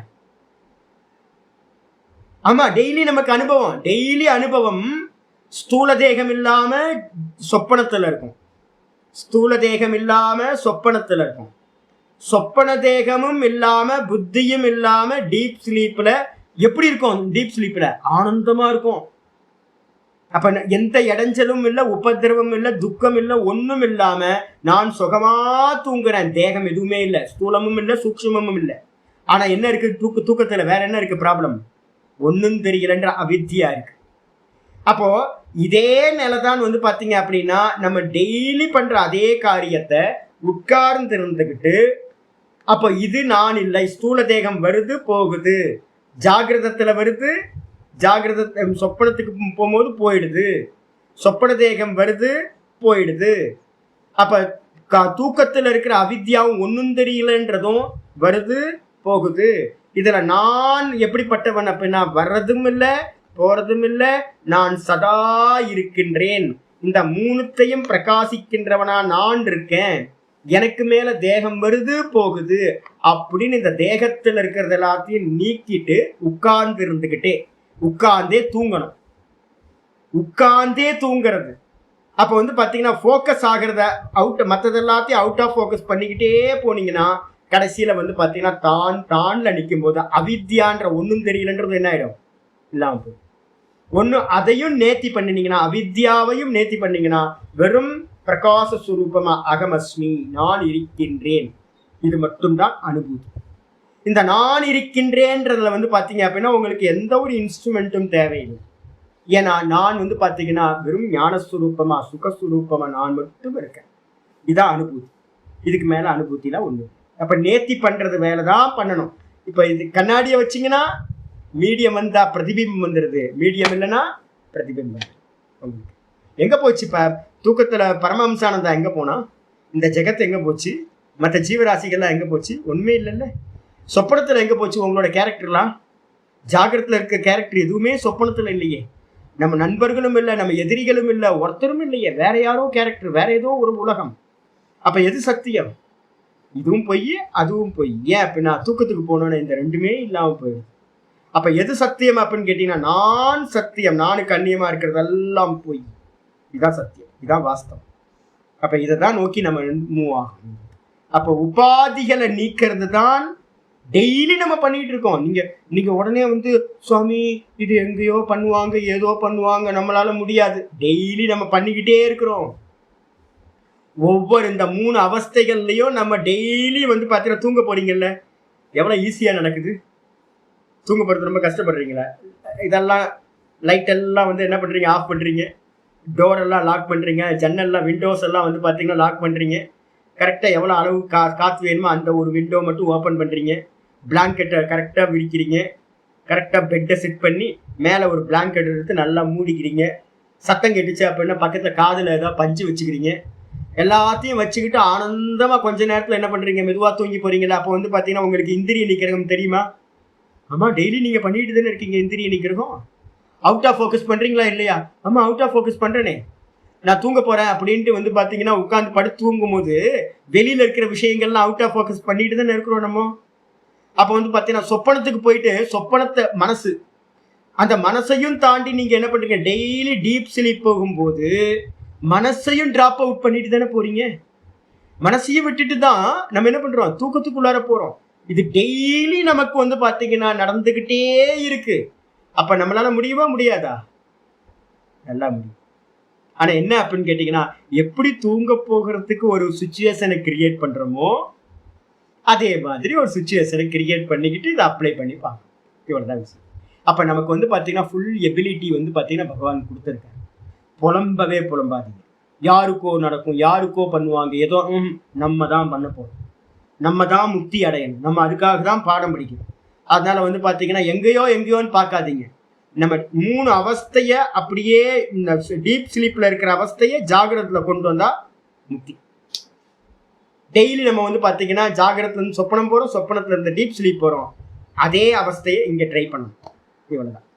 ஆமா, டெய்லி நமக்கு அனுபவம், டெய்லி அனுபவம் ஸ்தூல தேகம் இல்லாம சொப்பனத்துல இருக்கும், ஸ்தூல தேகம் இல்லாம சொப்பனத்துல இருக்கும், சொப்பன தேகமும் இல்லாம புத்தியும் இல்லாம டீப் ஸ்லீப்ல எப்படி இருக்கும், டீப் ஸ்லீப்ல ஆனந்தமா இருக்கும். அப்ப எந்த இடைஞ்சலும் இல்லை, உபதிரவம் இல்லை, துக்கம் இல்லை, ஒன்றும் இல்லாம நான் சுகமா தூங்குறேன். தேகம் எதுவுமே இல்லை, ஸ்தூலமும் இல்லை, சூக்ஷ்மமும் இல்லை. ஆனா என்ன இருக்கு, தூக்கத்துல வேற என்ன இருக்கு ப்ராப்ளம், ஒன்னும் தெரியலன்ற அவித்தியா இருக்கு. அப்போ இதே நிலைதான் வந்து பாத்தீங்க அப்படின்னா நம்ம டெய்லி பண்ற அதே காரியத்தை உட்கார்ந்து இருந்துகிட்டு, அப்போ இது நான் இல்லை, ஸ்தூல தேகம் வருது போகுது, ஜாகிரதத்துல வருது, ஜாகிரத சொப்பனத்துக்கு போகும்போது போயிடுது, சொப்பன தேகம் வருது போயிடுது. அப்ப தூக்கத்துல இருக்கிற அவித்யாவும் ஒன்னும் தெரியலன்றதும் வருது போகுது. இதுல நான் எப்படிப்பட்டவன் அப்படின்னா வர்றதும் இல்லை போறதும் இல்லை, நான் சதா இருக்கின்றேன், இந்த 3த்தையும் பிரகாசிக்கின்றவனா நான் இருக்கேன், எனக்கு மேல தேகம் வருது போகுது அப்படின்னு இந்த தேகத்துல இருக்கிறது எல்லாத்தையும் நீக்கிட்டு உட்கார்ந்து இருந்துகிட்டே, உட்கார்ந்தே தூங்கணும், உட்கார்ந்தே தூங்குறது. அப்ப வந்து பாத்தீங்கன்னா போக்கஸ் ஆகிறத மற்றது எல்லாத்தையும் அவுட் ஆஃப் போக்கஸ் பண்ணிக்கிட்டே போனீங்கன்னா கடைசியில வந்து பாத்தீங்கன்னா தான்ல நிற்கும் போது அவித்யான்ற ஒன்னும் தெரியலன்றது என்ன ஆயிடும், இல்லாம போகும். ஒன்று அதையும் நேர்த்தி பண்ணினீங்கன்னா, அவித்யாவையும் நேர்த்தி பண்ணீங்கன்னா வெறும் பிரகாச சுரூபமா அகமஸ்மி, நான் இருக்கின்றேன், இது மட்டும்தான் அனுபூதி. இந்த நான் இருக்கின்றேன்றதுல வந்து பார்த்தீங்க அப்படின்னா உங்களுக்கு எந்த ஒரு இன்ஸ்ட்ருமெண்ட்டும் தேவையில்லை. ஏன்னா நான் வந்து பார்த்தீங்கன்னா வெறும் ஞானஸ்வரூபமா சுகஸ்வரூபமா நான் மட்டும் இருக்கேன். இதான் அனுபூதி. இதுக்கு மேல அனுபூத்திலாம் ஒண்ணு. அப்ப நேர்த்தி பண்றது வேலை தான் பண்ணணும். இப்ப இது கண்ணாடியை வச்சிங்கன்னா மீடியம் வந்தா பிரதிபிம்பம் வந்துடுது, மீடியம் இல்லைன்னா பிரதிபிம்பம். உங்களுக்கு எங்க போச்சு? இப்ப தூக்கத்துல பரமஹம்சானந்தா எங்க போனா? இந்த ஜெகத்து எங்க போச்சு? மற்ற ஜீவராசிகள்லாம் எங்க போச்சு? ஒண்ணுமே இல்லைல்ல. சொப்பனத்துல எங்க போச்சு உங்களோட கேரக்டர்லாம்? ஜாகிரத்துல இருக்க கேரக்டர் எதுவுமே சொப்பனத்துல இல்லையே. நம்ம நண்பர்களும் இல்லை, நம்ம எதிரிகளும் இல்லை, ஒருத்தரும் இல்லையே. வேற யாரோ கேரக்டர், வேற ஏதோ ஒரு உலகம். அப்ப எது சத்தியம்? இதுவும் பொய், அதுவும் பொய். ஏன் அப்படின்னா தூக்கத்துக்கு போனோன்னு இந்த ரெண்டுமே இல்லாம போயிடும். அப்ப எது சத்தியம் அப்படின்னு கேட்டீங்கன்னா நான் சத்தியம், நானுக்கு அந்நியமா இருக்கிறதெல்லாம் பொய். இதான் சத்தியம், இதான் வாஸ்தவம். அப்ப இதை தான் நோக்கி நம்ம மூவ் ஆகணும். அப்ப உபாதிகளை நீக்கிறது தான் டெய்லி நம்ம பண்ணிட்டு இருக்கோம். நீங்க உடனே வந்து சுவாமி இது எங்கேயோ பண்ணுவாங்க, ஏதோ பண்ணுவாங்க, நம்மளால முடியாது. டெய்லி நம்ம பண்ணிக்கிட்டே இருக்கிறோம். ஒவ்வொரு இந்த 3 அவஸ்தைகள்லையும் நம்ம டெய்லி வந்து பார்த்தீங்கன்னா தூங்க போறீங்கல்ல, எவ்வளோ ஈஸியாக நடக்குது. தூங்க போகிறது ரொம்ப கஷ்டப்படுறீங்களா? இதெல்லாம் லைட் எல்லாம் வந்து என்ன பண்ணுறீங்க, ஆஃப் பண்ணுறீங்க, டோர் எல்லாம் லாக் பண்ணுறீங்க, ஜன்னல்லாம் விண்டோஸ் எல்லாம் வந்து பார்த்தீங்கன்னா லாக் பண்ணுறீங்க. கரெக்டாக எவ்வளோ அளவு காற்று வேணுமோ அந்த ஒரு விண்டோ மட்டும் ஓப்பன் பண்ணுறீங்க. பிளாங்கெட்டை கரெக்டாக விரிக்கிறீங்க. கரெக்டாக பெட்டை செட் பண்ணி மேலே ஒரு பிளாங்கெட் எடுத்து நல்லா மூடிக்கிறீங்க. சத்தம் கெட்டுச்சு அப்படின்னா பக்கத்தில் காதில் ஏதாவது பஞ்சு வச்சுக்கிறீங்க. எல்லாத்தையும் வச்சுக்கிட்டு ஆனந்தமாக கொஞ்ச நேரத்தில் என்ன பண்ணுறீங்க, மெதுவாக தூங்கி போகிறீங்களா? அப்போ வந்து பார்த்தீங்கன்னா உங்களுக்கு இந்திரிய நிக்கிரகம் தெரியுமா? ஆமாம், டெய்லி நீங்கள் பண்ணிட்டு தானே இருக்கீங்க இந்திரிய நிக்கிரகம். அவுட் ஆஃப் ஃபோக்கஸ் பண்ணுறீங்களா இல்லையா? ஆமாம், அவுட் ஆஃப் ஃபோக்கஸ் பண்ணுறேனே. நான் தூங்க போகிறேன் அப்படின்ட்டு வந்து பார்த்தீங்கன்னா உட்காந்து படுத்து தூங்கும் போது வெளியில் இருக்கிற விஷயங்கள்லாம் அவுட் ஆஃப் ஃபோக்கஸ் பண்ணிட்டு தானே இருக்கிறோம் நம்ம. அப்போ வந்து பார்த்தீங்கன்னா சொப்பனத்துக்கு போயிட்டு சொப்பனத்தை மனசு, அந்த மனசையும் தாண்டி நீங்கள் என்ன பண்ணுறீங்க, டெய்லி டீப் ஸ்லீப் போகும்போது மனசையும் ட்ராப் அவுட் பண்ணிட்டு தானே போறீங்க. மனசையும் விட்டுட்டு தான் நம்ம என்ன பண்றோம், தூக்கத்துக்குள்ளார போறோம். இது டெய்லி நமக்கு வந்து பாத்தீங்கன்னா நடந்துகிட்டே இருக்கு. அப்ப நம்மளால முடியுமா முடியாதா? நல்லா முடியும். ஆனா என்ன அப்படின்னு கேட்டீங்கன்னா, எப்படி தூங்க போகிறதுக்கு ஒரு சுச்சுவேஷனை கிரியேட் பண்றோமோ அதே மாதிரி ஒரு சுச்சுவேஷனை கிரியேட் பண்ணிக்கிட்டு இதை அப்ளை பண்ணி பார்க்கணும். இவ்வளவுதான் விஷயம். அப்ப நமக்கு வந்து பாத்தீங்கன்னா ஃபுல் எபிலிட்டி வந்து பாத்தீங்கன்னா பகவான் கொடுத்துருக்காரு. புலம்பவே புலம்பாதீங்க. யாருக்கோ நடக்கும், யாருக்கோ பண்ணுவாங்க, ஏதோ நம்ம தான் பண்ண போறோம், நம்ம தான் முக்தி அடையணும், நம்ம அதுக்காக தான் பாடம் படிக்கணும். அதனால வந்து பார்த்தீங்கன்னா எங்கேயோன்னு பார்க்காதீங்க. நம்ம 3 அவஸ்தைய அப்படியே இந்த டீப் ஸ்லீப்ல இருக்கிற அவஸ்தையை ஜாகிரத்தில் கொண்டு வந்தா முக்தி. டெய்லி நம்ம வந்து பார்த்தீங்கன்னா ஜாகிரத்துல இருந்து சொப்பனம் போகிறோம், சொப்பனத்துல இருந்து டீப் ஸ்லீப் போகிறோம். அதே அவஸ்தையை இங்கே ட்ரை பண்ணணும். இவ்வளவுதான்.